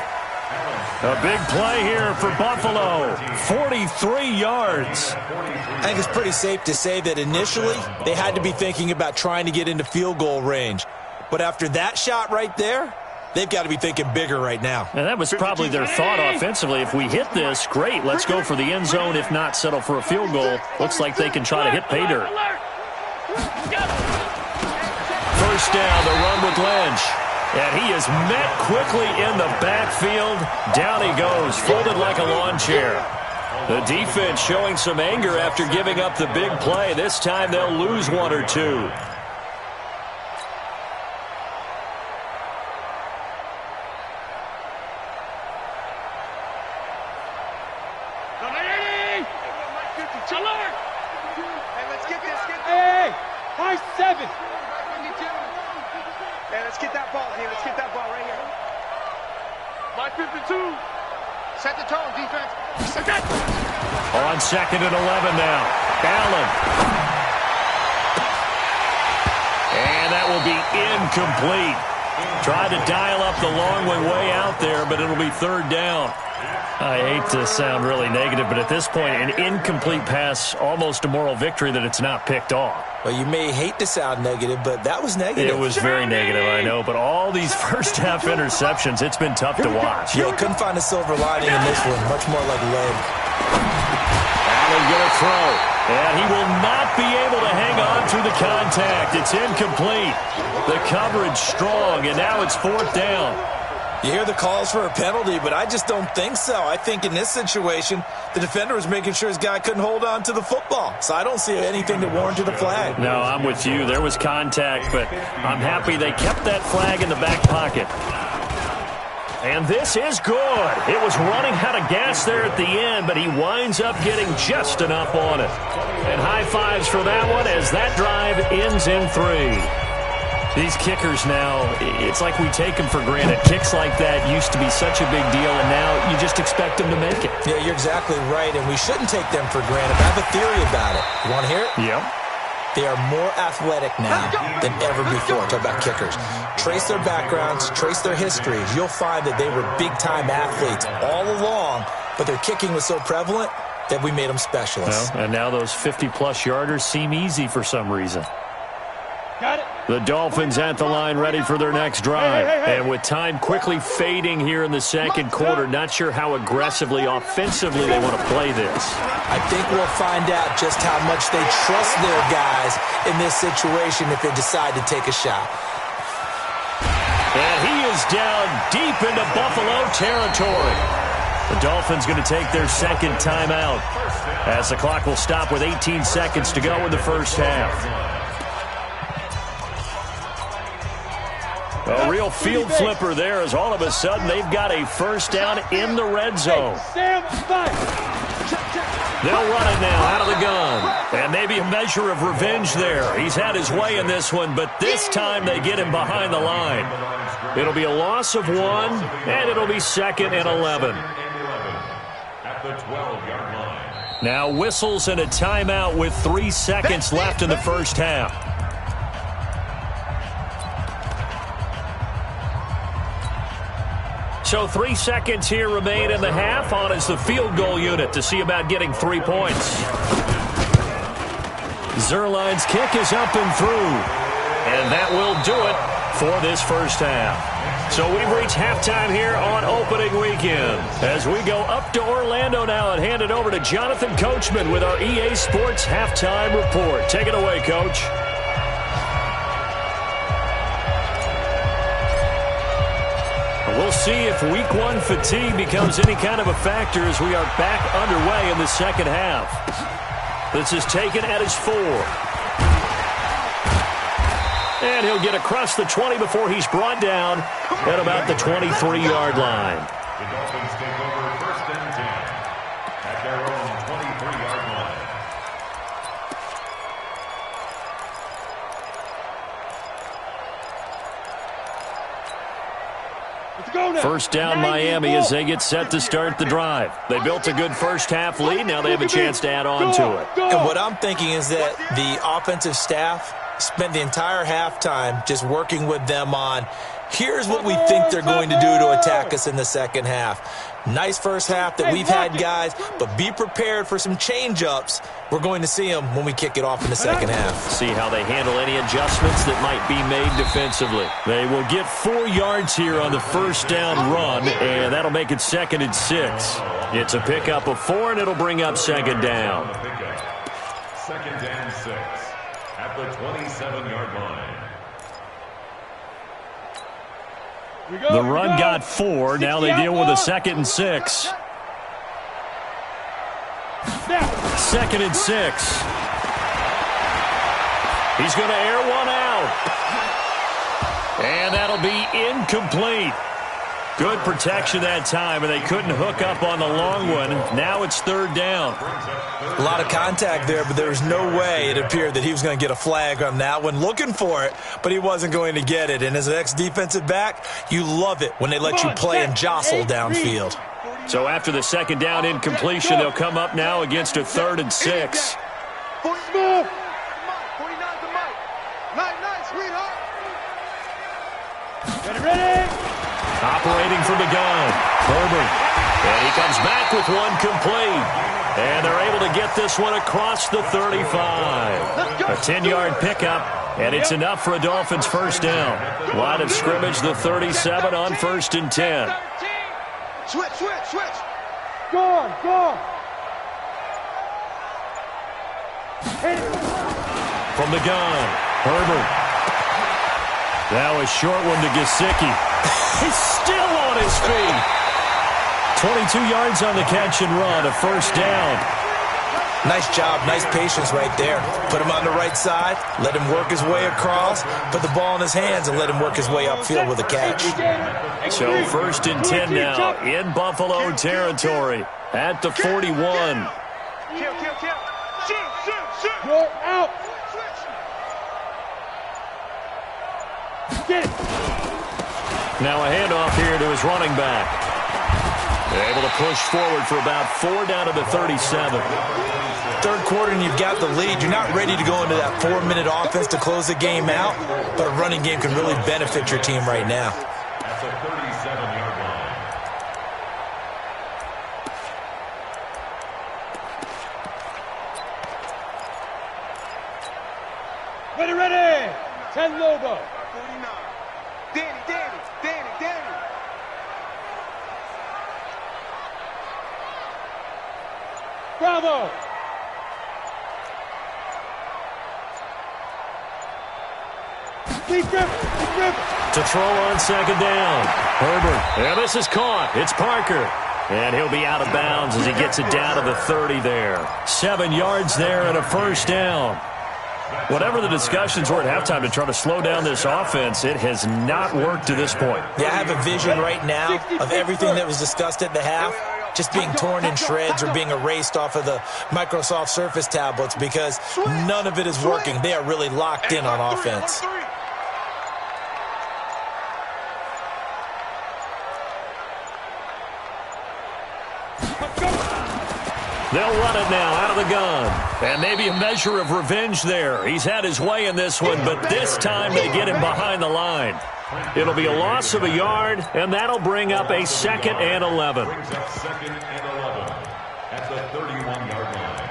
Speaker 1: A big play here for Buffalo. 43 yards.
Speaker 3: I think it's pretty safe to say that initially they had to be thinking about trying to get into field goal range. But after that shot right there, they've got to be thinking bigger right now.
Speaker 1: And that was probably their thought offensively. If we hit this, great. Let's go for the end zone. If not, settle for a field goal. Looks like they can try to hit pay dirt. First down, the run with Lynch. And he is met quickly in the backfield. Down he goes, folded like a lawn chair. The defense showing some anger after giving up the big play. This time they'll lose one or two.
Speaker 2: High 7. Hey, let's get that ball here. Let's get that ball right here. My 52. Set the tone, defense. Set that.
Speaker 1: On 2nd and 11 now. Allen. And that will be incomplete. Tried to dial up the long one way out there, but it'll be 3rd down. I hate to sound really negative, but at this point, an incomplete pass, almost a moral victory that it's not picked off.
Speaker 3: Well, you may hate to sound negative, but that was negative.
Speaker 1: It was very negative, I know, but all these first-half interceptions, it's been tough to watch.
Speaker 3: Yeah, couldn't find a silver lining in this one, much more like lead.
Speaker 1: Allen going to throw, and he will not be able to hang on to the contact. It's incomplete. The coverage strong, and now it's 4th down.
Speaker 3: You hear the calls for a penalty, but I just don't think so. I think in this situation, the defender was making sure his guy couldn't hold on to the football. So I don't see anything that warranted a flag.
Speaker 1: No, I'm with you. There was contact, but I'm happy they kept that flag in the back pocket. And this is good. It was running out of gas there at the end, but he winds up getting just enough on it. And high fives for that one as that drive ends in 3. These kickers now, it's like we take them for granted. Kicks like that used to be such a big deal, and now you just expect them to make it.
Speaker 3: Yeah, you're exactly right, and we shouldn't take them for granted. I have a theory about it. You want to hear it?
Speaker 1: Yep.
Speaker 3: They are more athletic now than ever before. Talk about kickers. Trace their backgrounds, trace their histories. You'll find that they were big-time athletes all along, but their kicking was so prevalent that we made them specialists.
Speaker 1: Well, and now those 50-plus yarders seem easy for some reason.
Speaker 2: Got it.
Speaker 1: The Dolphins at the line ready for their next drive. And with time quickly fading here in the second quarter, not sure how aggressively, offensively they want to play this.
Speaker 3: I think we'll find out just how much they trust their guys in this situation if they decide to take a shot.
Speaker 1: And he is down deep into Buffalo territory. The Dolphins going to take their second timeout as the clock will stop with 18 seconds to go in the first half. A real field flipper there as all of a sudden they've got a first down in the red zone. They'll run it now out of the gun. And maybe a measure of revenge there. He's had his way in this one, but this time they get him behind the line. It'll be a loss of 1, and it'll be 2nd and 11.
Speaker 4: At the 12-yard line.
Speaker 1: Now whistles and a timeout with 3 seconds left in the first half. So 3 seconds here remain in the half. On is the field goal unit to see about getting 3 points. Zerline's kick is up and through. And that will do it for this first half. So we've reached halftime here on opening weekend. As we go up to Orlando now and hand it over to Jonathan Coachman with our EA Sports Halftime Report. Take it away, Coach. We'll see if Week 1 fatigue becomes any kind of a factor as we are back underway in the second half. This is taken at his 4. And he'll get across the 20 before he's brought down at about the 23-yard line.
Speaker 4: The Dolphins take over 1st and 10 at their own 23-yard line.
Speaker 1: First down Miami as they get set to start the drive. They built a good first half lead. Now they have a chance to add on to it.
Speaker 3: And what I'm thinking is that the offensive staff spent the entire halftime just working with them on, here's what we think they're going to do to attack us in the second half. Nice first half that we've had, guys, but be prepared for some change-ups. We're going to see them when we kick it off in the second half.
Speaker 1: See how they handle any adjustments that might be made defensively. They will get 4 yards here on the first down run, and that'll make it 2nd and 6. It's a pickup of 4, and it'll bring up 2nd down.
Speaker 4: 2nd and 6 at the 27-yard line.
Speaker 1: The run got 4. Now they deal with a 2nd and 6. 2nd and 6. He's going to air one out. And that'll be incomplete. Good protection that time, and they couldn't hook up on the long one. Now it's 3rd down.
Speaker 3: A lot of contact there, but there was no way it appeared that he was going to get a flag on that one. Looking for it, but he wasn't going to get it. And as an ex-defensive back, you love it when they let you play and jostle downfield.
Speaker 1: So after the 2nd down incompletion, they'll come up now against a 3rd and 6.
Speaker 2: Ready?
Speaker 1: Operating from the gun, Herbert. And he comes back with one complete. And they're able to get this one across the 35. A 10-yard pickup, and it's enough for a Dolphins first down. Line of scrimmage, the 37 on 1st and 10.
Speaker 5: Switch.
Speaker 2: Go on.
Speaker 1: From the gun, Herbert. Now a short one to Gesicki. He's still on his feet. 22 yards on the catch and run, a first down.
Speaker 3: Nice job, nice patience right there. Put him on the right side, let him work his way across, put the ball in his hands, and let him work his way upfield with a catch.
Speaker 1: So 1st and 10 now in Buffalo territory at the 41.
Speaker 5: Kill. Shoot.
Speaker 2: You're out. Get it.
Speaker 1: Now a handoff here to his running back. They're able to push forward for about 4 down to the 37.
Speaker 3: Third quarter and you've got the lead. You're not ready to go into that 4-minute offense to close the game out, but a running game can really benefit your team right now.
Speaker 4: That's a 37-yard line.
Speaker 2: Ready. 10 Lobo.
Speaker 5: 49. Danny.
Speaker 2: Bravo. Deep grip.
Speaker 1: To throw on 2nd down. Herbert. And this is caught. It's Parker. And he'll be out of bounds as he gets it down to the 30 there. 7 yards there and a first down. Whatever the discussions were at halftime to try to slow down this offense, it has not worked to this point.
Speaker 3: Yeah, I have a vision right now of everything that was discussed at the half just being torn in shreds or being erased off of the Microsoft Surface tablets because none of it is working. They are really locked in on offense.
Speaker 1: They'll run it now out of the gun. And maybe a measure of revenge there. He's had his way in this one, but this time they get him behind the line. It'll be a loss of a yard, and that'll bring up a 2nd and 11.
Speaker 4: Brings up 2nd and 11 at the 31-yard line.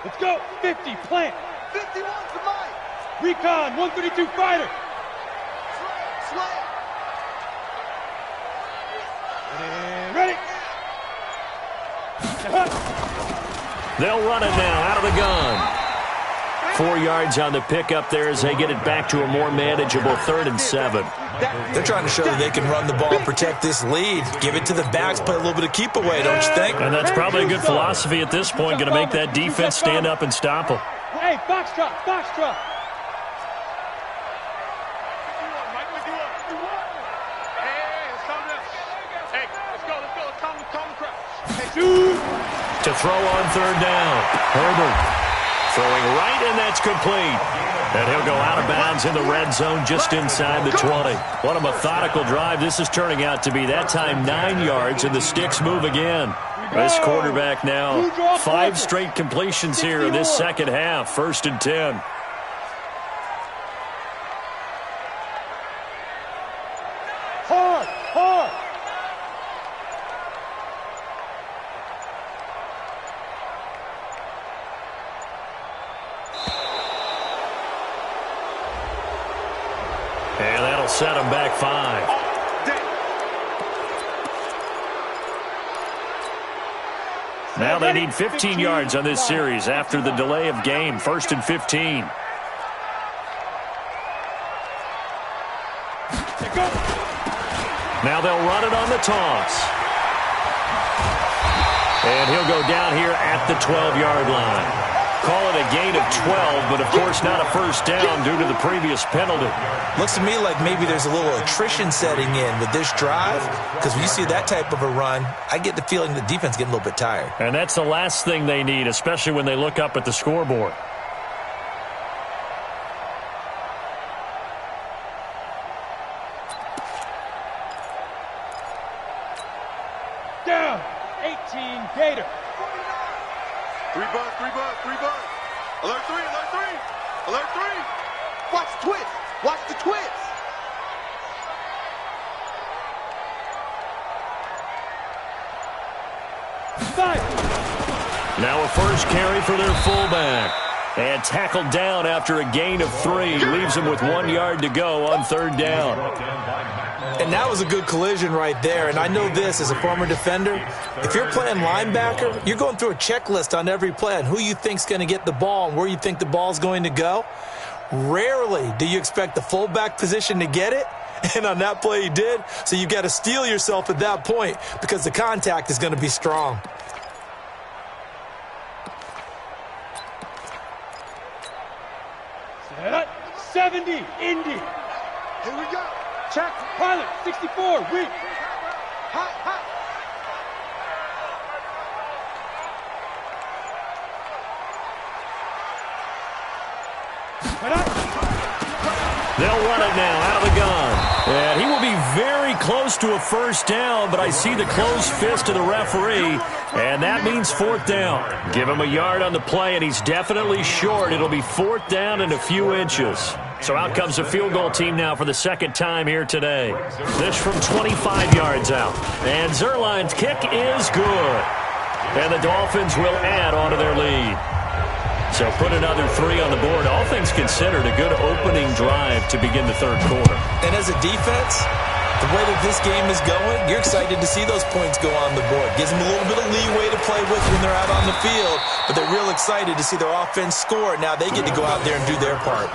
Speaker 2: Let's go. 50. Plant.
Speaker 5: 51 to Mike.
Speaker 2: Recon. 132 fighter.
Speaker 5: Slay.
Speaker 2: Ready.
Speaker 1: They'll run it now out of the gun. 4 yards on the pickup there as they get it back to a more manageable 3rd and 7.
Speaker 3: They're trying to show that they can run the ball and protect this lead. Give it to the backs, play a little bit of keep away, don't you think?
Speaker 1: And that's probably a good philosophy at this point, going to make that defense stand up and stop them.
Speaker 2: Hey, box drop.
Speaker 1: To throw on 3rd down. Herbert throwing right, and that's complete. And he'll go out of bounds in the red zone just inside the 20. What a methodical drive this is turning out to be. That time 9 yards, and the sticks move again. This quarterback now 5 straight completions here in this second half. 1st and 10.
Speaker 2: Hard.
Speaker 1: And that'll set him back 5. Now they need 15 yards on this series after the delay of game. 1st and 15. Now they'll run it on the toss. And he'll go down here at the 12-yard line. Call it a gain of 12, but of course not a first down due to the previous penalty.
Speaker 3: Looks to me like maybe there's a little attrition setting in with this drive, because when you see that type of a run, I get the feeling the defense is getting a little bit tired.
Speaker 1: And that's the last thing they need, especially when they look up at the scoreboard.
Speaker 2: Down. 18 Gator.
Speaker 5: 3 bucks. Alert 3. Watch the twist.
Speaker 1: Now a first carry for their fullback. And tackled down after a gain of 3. Leaves him with 1 yard to go on 3rd down.
Speaker 3: And that was a good collision right there. And I know this as a former defender. If you're playing linebacker, you're going through a checklist on every play on who you think's going to get the ball and where you think the ball's going to go. Rarely do you expect the fullback position to get it. And on that play he did. So you've got to steel yourself at that point because the contact is going to be strong.
Speaker 2: Set. 70 Indy.
Speaker 5: Here we go.
Speaker 2: Check. Pilot. 64 weak.
Speaker 5: Hot.
Speaker 1: They'll run it now out of the gun. And he will be very close to a first down, but I see the closed fist of the referee, and that means 4th down. Give him a yard on the play, and he's definitely short. It'll be 4th down and a few inches. So out comes the field goal team now for the 2nd time here today. This from 25 yards out. And Zerline's kick is good. And the Dolphins will add on to their lead. So put another 3 on the board. All things considered, a good opening drive to begin the 3rd quarter.
Speaker 3: And as a defense, the way that this game is going, you're excited to see those points go on the board. Gives them a little bit of leeway to play with when they're out on the field, but they're real excited to see their offense score. Now they get to go out there and do their part.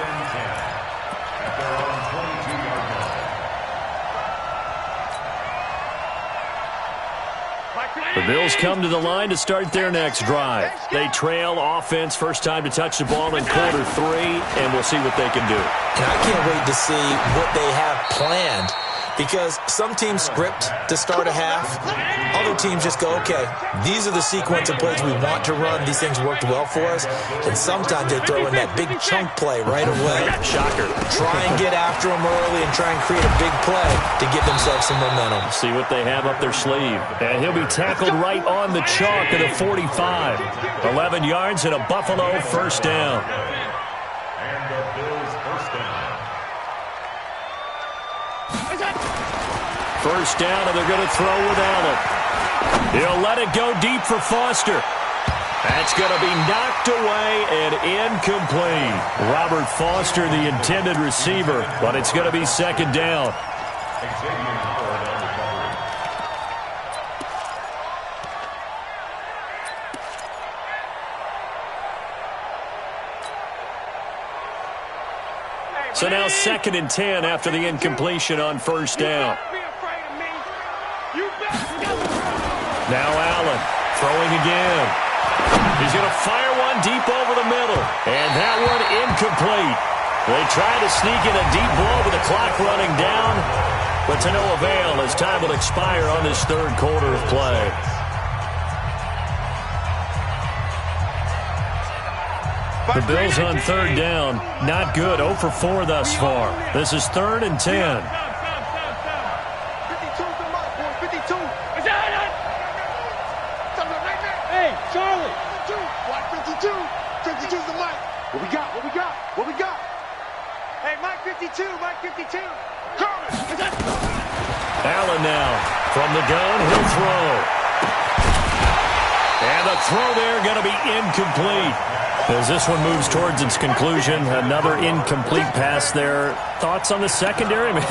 Speaker 1: The Bills come to the line to start their next drive. They trail offense, first time to touch the ball in quarter 3, and we'll see what they can do.
Speaker 3: And I can't wait to see what they have planned, because some teams script to start a half. Other teams just go, okay, these are the sequence of plays we want to run. These things worked well for us. And sometimes they throw in that big chunk play right away.
Speaker 1: Shocker.
Speaker 3: Try and get after them early and try and create a big play to give themselves some momentum.
Speaker 1: See what they have up their sleeve. And he'll be tackled right on the chalk of the 45. 11 yards and a Buffalo first down.
Speaker 4: And the Bills first down.
Speaker 1: First down, and they're going to throw with Allen. He'll let it go deep for Foster. That's going to be knocked away and incomplete. Robert Foster, the intended receiver, but it's going to be 2nd down. So now 2nd and 10 after the incompletion on first down. Now Allen throwing again. He's going to fire one deep over the middle. And that one incomplete. They try to sneak in a deep blow with the clock running down, but to no avail as time will expire on this 3rd quarter of play. The Bills on 3rd down. Not good. 0 for 4 thus far. This is 3rd and 10.
Speaker 5: 52 to my boy. 52.
Speaker 2: Charlie. 52. Black 52. 52's the mic. What we got? What we got? What we got? Hey, Mike 52. Mike 52.
Speaker 1: Allen now from the gun. He'll throw. And the throw there going to be incomplete. As this one moves towards its conclusion, another incomplete pass there. Thoughts on the secondary? I mean,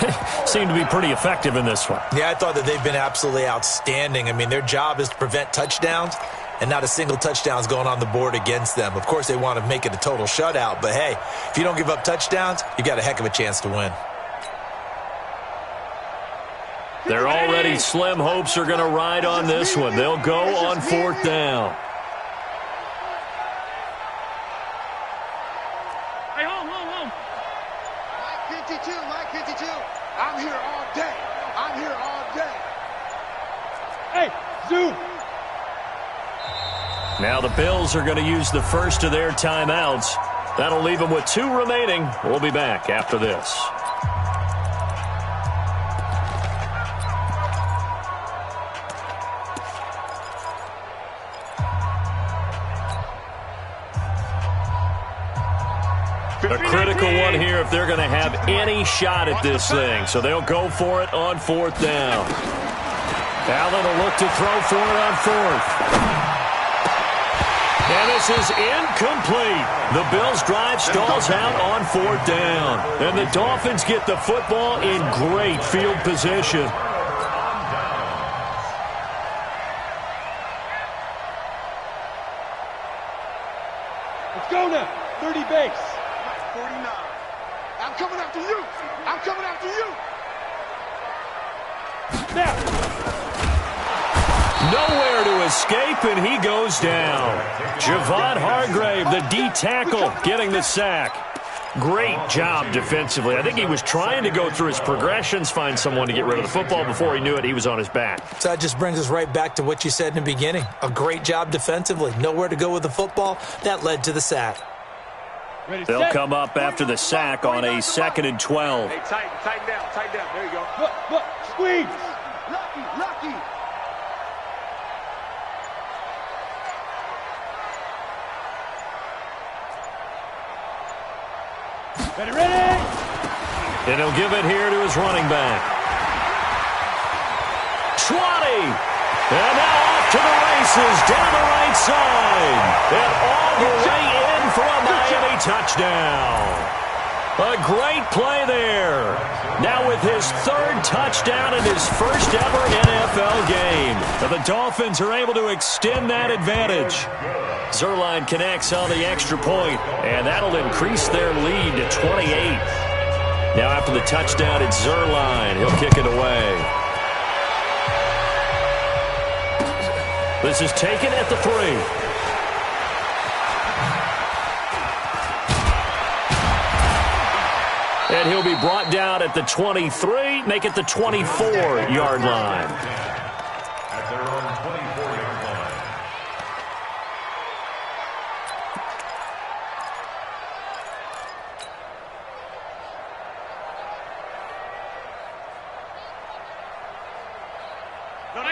Speaker 1: seem to be pretty effective in this one.
Speaker 3: Yeah, I thought that they've been absolutely outstanding. I mean, their job is to prevent touchdowns, and not a single touchdown's going on the board against them. Of course, they want to make it a total shutout, but hey, if you don't give up touchdowns, you got a heck of a chance to win.
Speaker 1: Their already slim hopes are going to ride on this one. They'll go on 4th down.
Speaker 2: Hey, home. Mike 52, Mike 52. I'm here all day. I'm here all day. Hey, zoom.
Speaker 1: Now the Bills are going to use the first of their timeouts. That'll leave them with 2 remaining. We'll be back after this. A critical one here if they're going to have any shot at this thing. So they'll go for it on 4th down. Allen will look to throw for it on 4th. And this is incomplete. The Bills' drive stalls out on 4th down. And the Dolphins get the football in great field position.
Speaker 2: Let's go now. 30 base. 49. I'm coming after you. I'm coming after you. Now.
Speaker 1: Nowhere to escape, and he goes down. Javon Hargrave, the D tackle, getting the sack. Great job defensively. I think he was trying to go through his progressions, find someone to get rid of the football. Before he knew it, he was on his back.
Speaker 3: So that just brings us right back to what you said in the beginning. A great job defensively. Nowhere to go with the football. That led to the sack.
Speaker 1: They'll come up after the sack on a 2nd and 12.
Speaker 2: Hey, tighten down. There you go. Look, squeeze. Lucky. Ready.
Speaker 1: And he'll give it here to his running back. 20. And now off to the races down the right side. And all the way in for a Miami touchdown. A great play there. Now with his 3rd touchdown in his first ever NFL game. The Dolphins are able to extend that advantage. Zuerlein connects on the extra point, and that'll increase their lead to 28. Now after the touchdown, it's Zuerlein. He'll kick it away. This is taken at the 3. And he'll be brought down at the 23, make it the 24-yard line.
Speaker 4: At their own 24-yard line.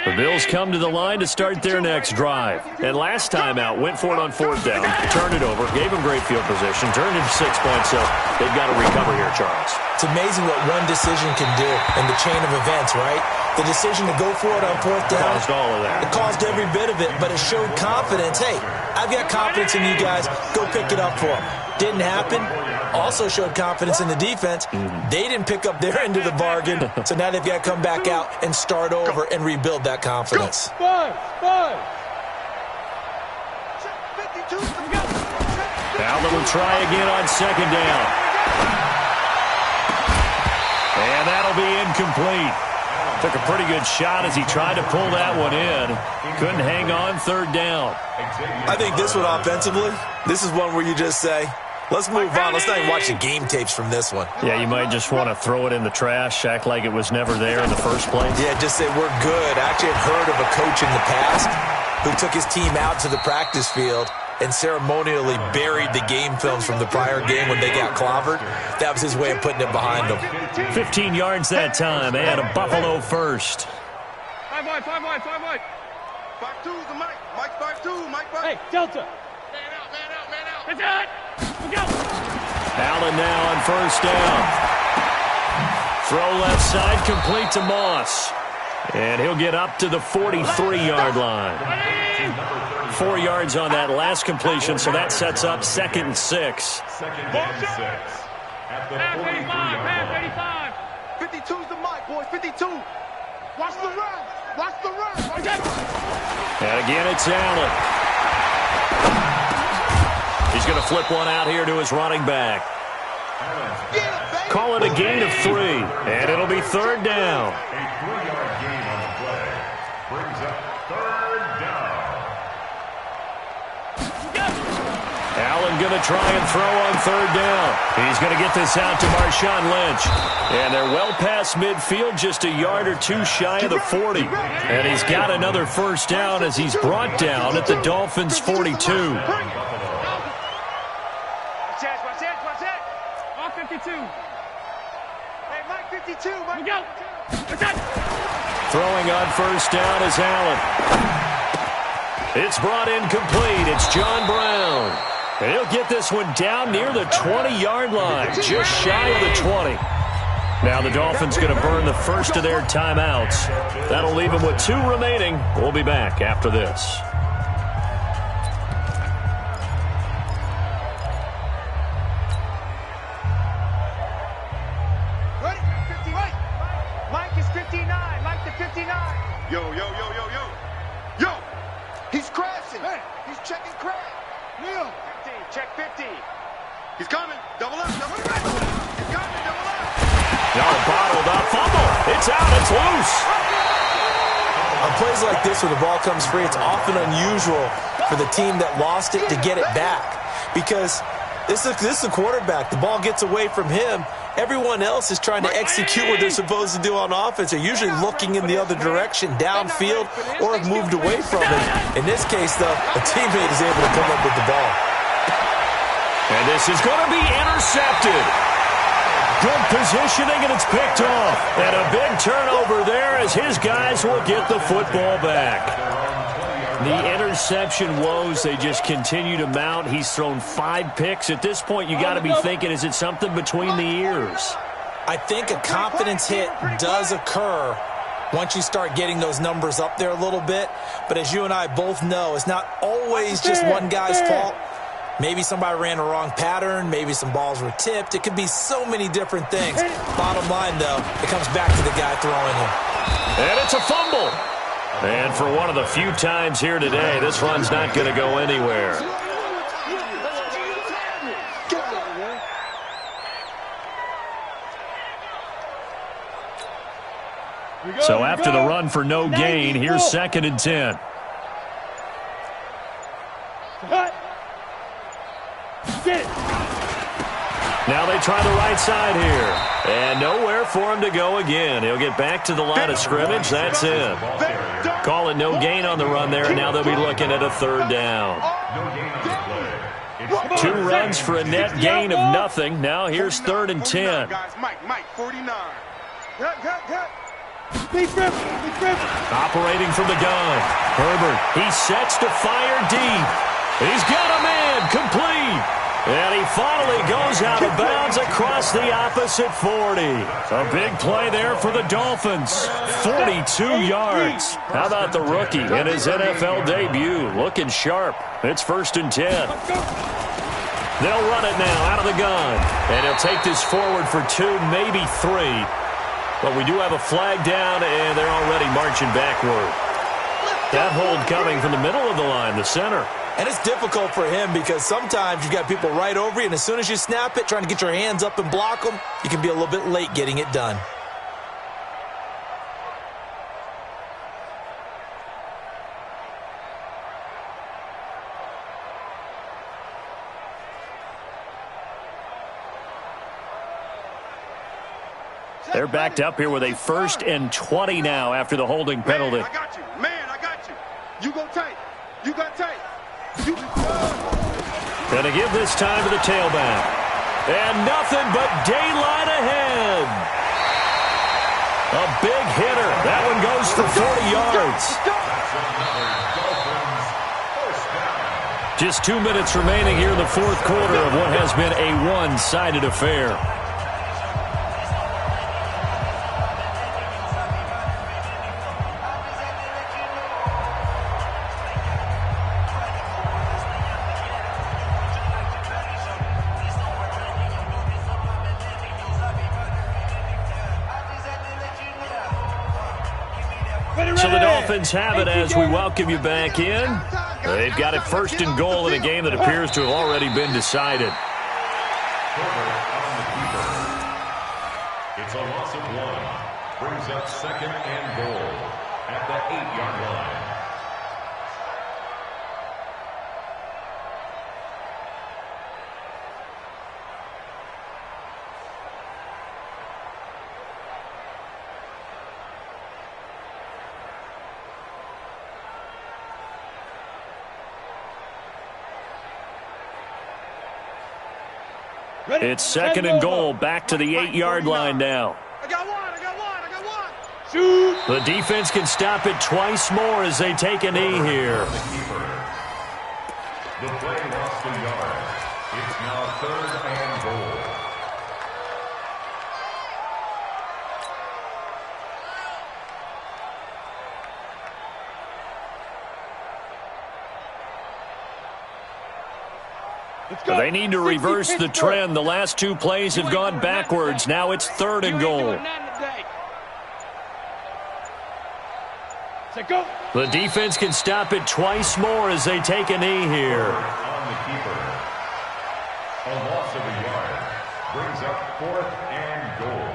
Speaker 1: The Bills come to the line to start their next drive. And last time out, went for it on 4th down, turned it over, gave them great field position, turned into 6 points, so they've got to recover here, Charles.
Speaker 3: It's amazing what one decision can do in the chain of events, right? The decision to go for it on 4th down.
Speaker 1: Caused all of that.
Speaker 3: It caused every bit of it, but it showed confidence. Hey, I've got confidence in you guys. Go pick it up for them. Didn't happen. Also showed confidence in the defense. They didn't pick up their end of the bargain, so now they've got to come back out and start over and rebuild that confidence.
Speaker 2: Five.
Speaker 1: Allen will try again on 2nd down. And that'll be incomplete. Took a pretty good shot as he tried to pull that one in. Couldn't hang on 3rd down.
Speaker 3: I think this one offensively, this is one where you just say, let's move on. Let's not even watch the game tapes from this one.
Speaker 1: Yeah, you might just want to throw it in the trash, act like it was never there in the first place.
Speaker 3: Yeah, just say we're good. I actually have heard of a coach in the past who took his team out to the practice field and ceremonially buried the game films from the prior game when they got clobbered. That was his way of putting it behind them.
Speaker 1: 15 yards that time, and a Buffalo first.
Speaker 2: 5 wide. 5-2 is the mic. Mike
Speaker 5: 5-2, Mike 5.
Speaker 2: Hey, Delta.
Speaker 5: Man out, man out, man out.
Speaker 2: That's it. Look out.
Speaker 1: Allen now on first down. Throw left side, complete to Moss. And he'll get up to the 43-yard line. 4 yards on that last completion, so that sets up 2nd and 6.
Speaker 4: 2nd and 6. At the 43-yard line.
Speaker 5: 52's the mic, boys. 52. Watch the run. Watch the run.
Speaker 1: And again, it's Allen. He's going to flip one out here to his running back. Call it a gain of 3, and it'll be 3rd down.
Speaker 4: A 3-yard gain on the play brings up 3rd down.
Speaker 1: Allen going to try and throw on 3rd down. He's going to get this out to Marshawn Lynch. And they're well past midfield, just a yard or 2 shy of the 40. And he's got another 1st down as he's brought down at the Dolphins' 42.
Speaker 2: Watch it. All 52.
Speaker 5: Hey, Mike 52, Mike.
Speaker 2: Look out. That's it.
Speaker 1: Throwing on 1st down is Allen. It's brought in complete. It's John Brown. And he'll get this one down near the 20-yard line, just shy of the 20. Now the Dolphins going to burn the first of their timeouts. That'll leave them with 2 remaining. We'll be back after this.
Speaker 5: Ready? 50, wait. Mike is 59. Mike the 59. Yo. He's crashing. Hey. He's checking crash. Neil. 50. Check 50. He's coming. Double up. He's coming. Double up.
Speaker 1: Bottled up. Fumble. It's out. It's loose.
Speaker 3: On plays like this where the ball comes free, it's often unusual for the team that lost it to get it back. Because this is a quarterback. The ball gets away from him. Everyone else is trying to execute what they're supposed to do on offense. They're usually looking in the other direction, downfield, or have moved away from it. In this case, though, a teammate is able to come up with the ball.
Speaker 1: And this is going to be intercepted. Good positioning, and it's picked off. And a big turnover there as his guys will get the football back. The interception woes, they just continue to mount. He's thrown 5 picks. At this point, you got to be thinking, is it something between the ears?
Speaker 3: I think a confidence hit does occur once you start getting those numbers up there a little bit. But as you and I both know, it's not always just one guy's fault. Maybe somebody ran a wrong pattern. Maybe some balls were tipped. It could be so many different things. Bottom line, though, it comes back to the guy throwing them.
Speaker 1: And it's a fumble. And for one of the few times here today, this run's not going to go anywhere. So after the run for no gain, here's 2nd and 10. Now they try the right side here. And nowhere for him to go again. He'll get back to the line of scrimmage. That's it. Call it no gain on the run there, and now they'll be looking at a 3rd down. 2 runs for a net gain of nothing. Now here's 3rd and 10.
Speaker 5: Mike, 49.
Speaker 1: Operating from the gun. Herbert, he sets to fire deep. He's got a man, complete. And he finally goes out of bounds across the opposite 40. A big play there for the Dolphins. 42 yards. How about the rookie in his NFL debut? Looking sharp. It's 1st and 10. They'll run it now out of the gun. And he'll take this forward for 2, maybe 3. But we do have a flag down, and they're already marching backward. That hold coming from the middle of the line, the center.
Speaker 3: And it's difficult for him because sometimes you've got people right over you, and as soon as you snap it, trying to get your hands up and block them, you can be a little bit late getting it done.
Speaker 1: They're backed up here with a 1st and 20 now after the holding penalty.
Speaker 5: Man, I got you. You go tight. You got tight.
Speaker 1: Going to give this time to the tailback. And nothing but daylight ahead. A big hitter. That one goes for 40 yards. Just 2 minutes remaining here in the fourth quarter of what has been a one-sided affair. So the Dolphins have it as we welcome you back in. They've got it first and goal in a game that appears to have already been decided.
Speaker 4: It's a loss of 1. Brings up second and goal at the 8-yard line.
Speaker 1: It's second and goal, back to the 8-yard line now.
Speaker 5: I got one.
Speaker 2: Shoot.
Speaker 1: The defense can stop it twice more as they take a knee here.
Speaker 4: The play lost a yard. It's now third and goal.
Speaker 1: They need to reverse the trend. The last 2 plays have gone backwards. Now it's third and goal. The defense can stop it twice more as they take a knee here.
Speaker 4: On the keeper. A loss of a yard. Brings up fourth and goal.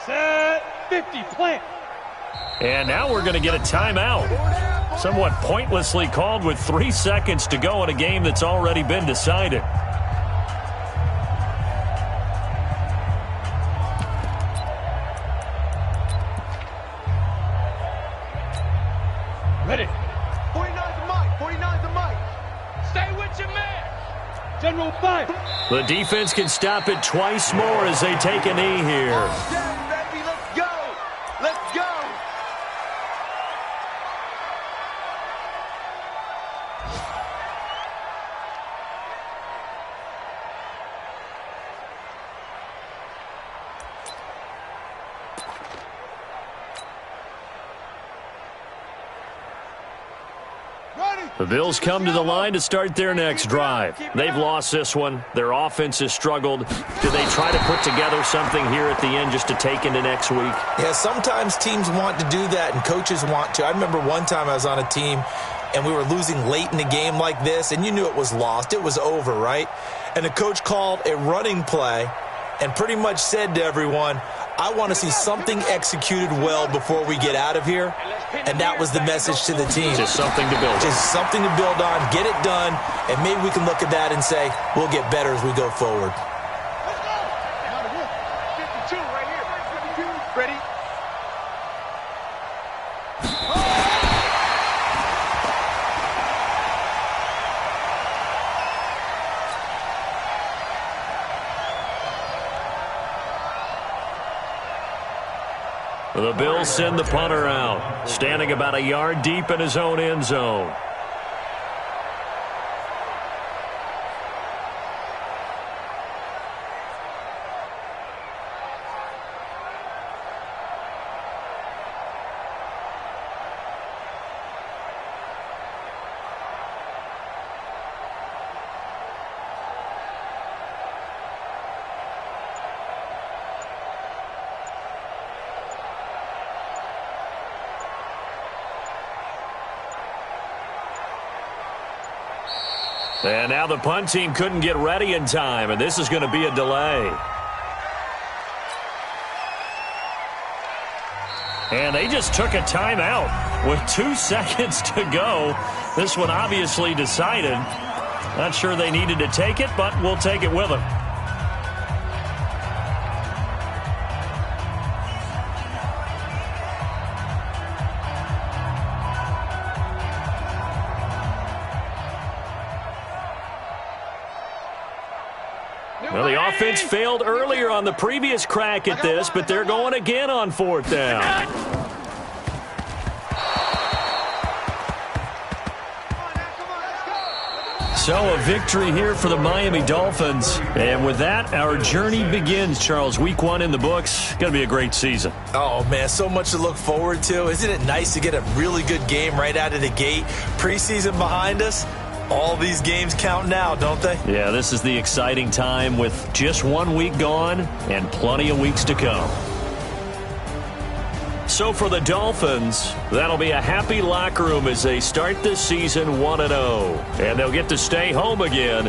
Speaker 2: Set 50, plant.
Speaker 1: And now we're going to get a timeout. Somewhat pointlessly called with 3 seconds to go in a game that's already been decided.
Speaker 2: Ready.
Speaker 5: 49's the mic.
Speaker 2: Stay with your man. General 5.
Speaker 1: The defense can stop it twice more as they take a knee here.
Speaker 5: Yeah, baby, let's go. Let's go.
Speaker 1: The Bills come to the line to start their next drive. They've lost this one. Their offense has struggled. Do they try to put together something here at the end just to take into next week?
Speaker 3: Yeah, sometimes teams want to do that and coaches want to. I remember one time I was on a team and we were losing late in a game like this, and you knew it was lost. It was over, right? And the coach called a running play and pretty much said to everyone, I want to see something executed well before we get out of here. And that was the message to the team.
Speaker 1: Just something to build on.
Speaker 3: Just something to build on, get it done, and maybe we can look at that and say, we'll get better as we go forward.
Speaker 5: Let's go. 52 right here. 52. Ready?
Speaker 1: The Bills send the punter out, standing about a yard deep in his own end zone. And now the punt team couldn't get ready in time, and this is going to be a delay. And they just took a timeout with 2 seconds to go. This one obviously decided. Not sure they needed to take it, but we'll take it with them. Well, the offense failed earlier on the previous crack at this, but they're going again on 4th down. So a victory here for the Miami Dolphins. And with that, our journey begins, Charles. Week 1 in the books. Going to be a great season.
Speaker 3: Oh, man, so much to look forward to. Isn't it nice to get a really good game right out of the gate? Preseason behind us. All these games count now, don't they?
Speaker 1: Yeah, this is the exciting time with just 1 week gone and plenty of weeks to come. So for the Dolphins, that'll be a happy locker room as they start this season 1-0. And they'll get to stay home again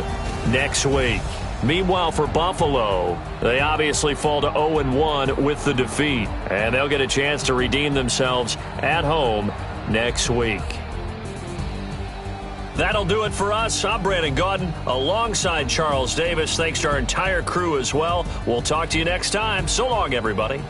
Speaker 1: next week. Meanwhile, for Buffalo, they obviously fall to 0-1 with the defeat. And they'll get a chance to redeem themselves at home next week. That'll do it for us. I'm Brandon Gaudin alongside Charles Davis. Thanks to our entire crew as well. We'll talk to you next time. So long, everybody.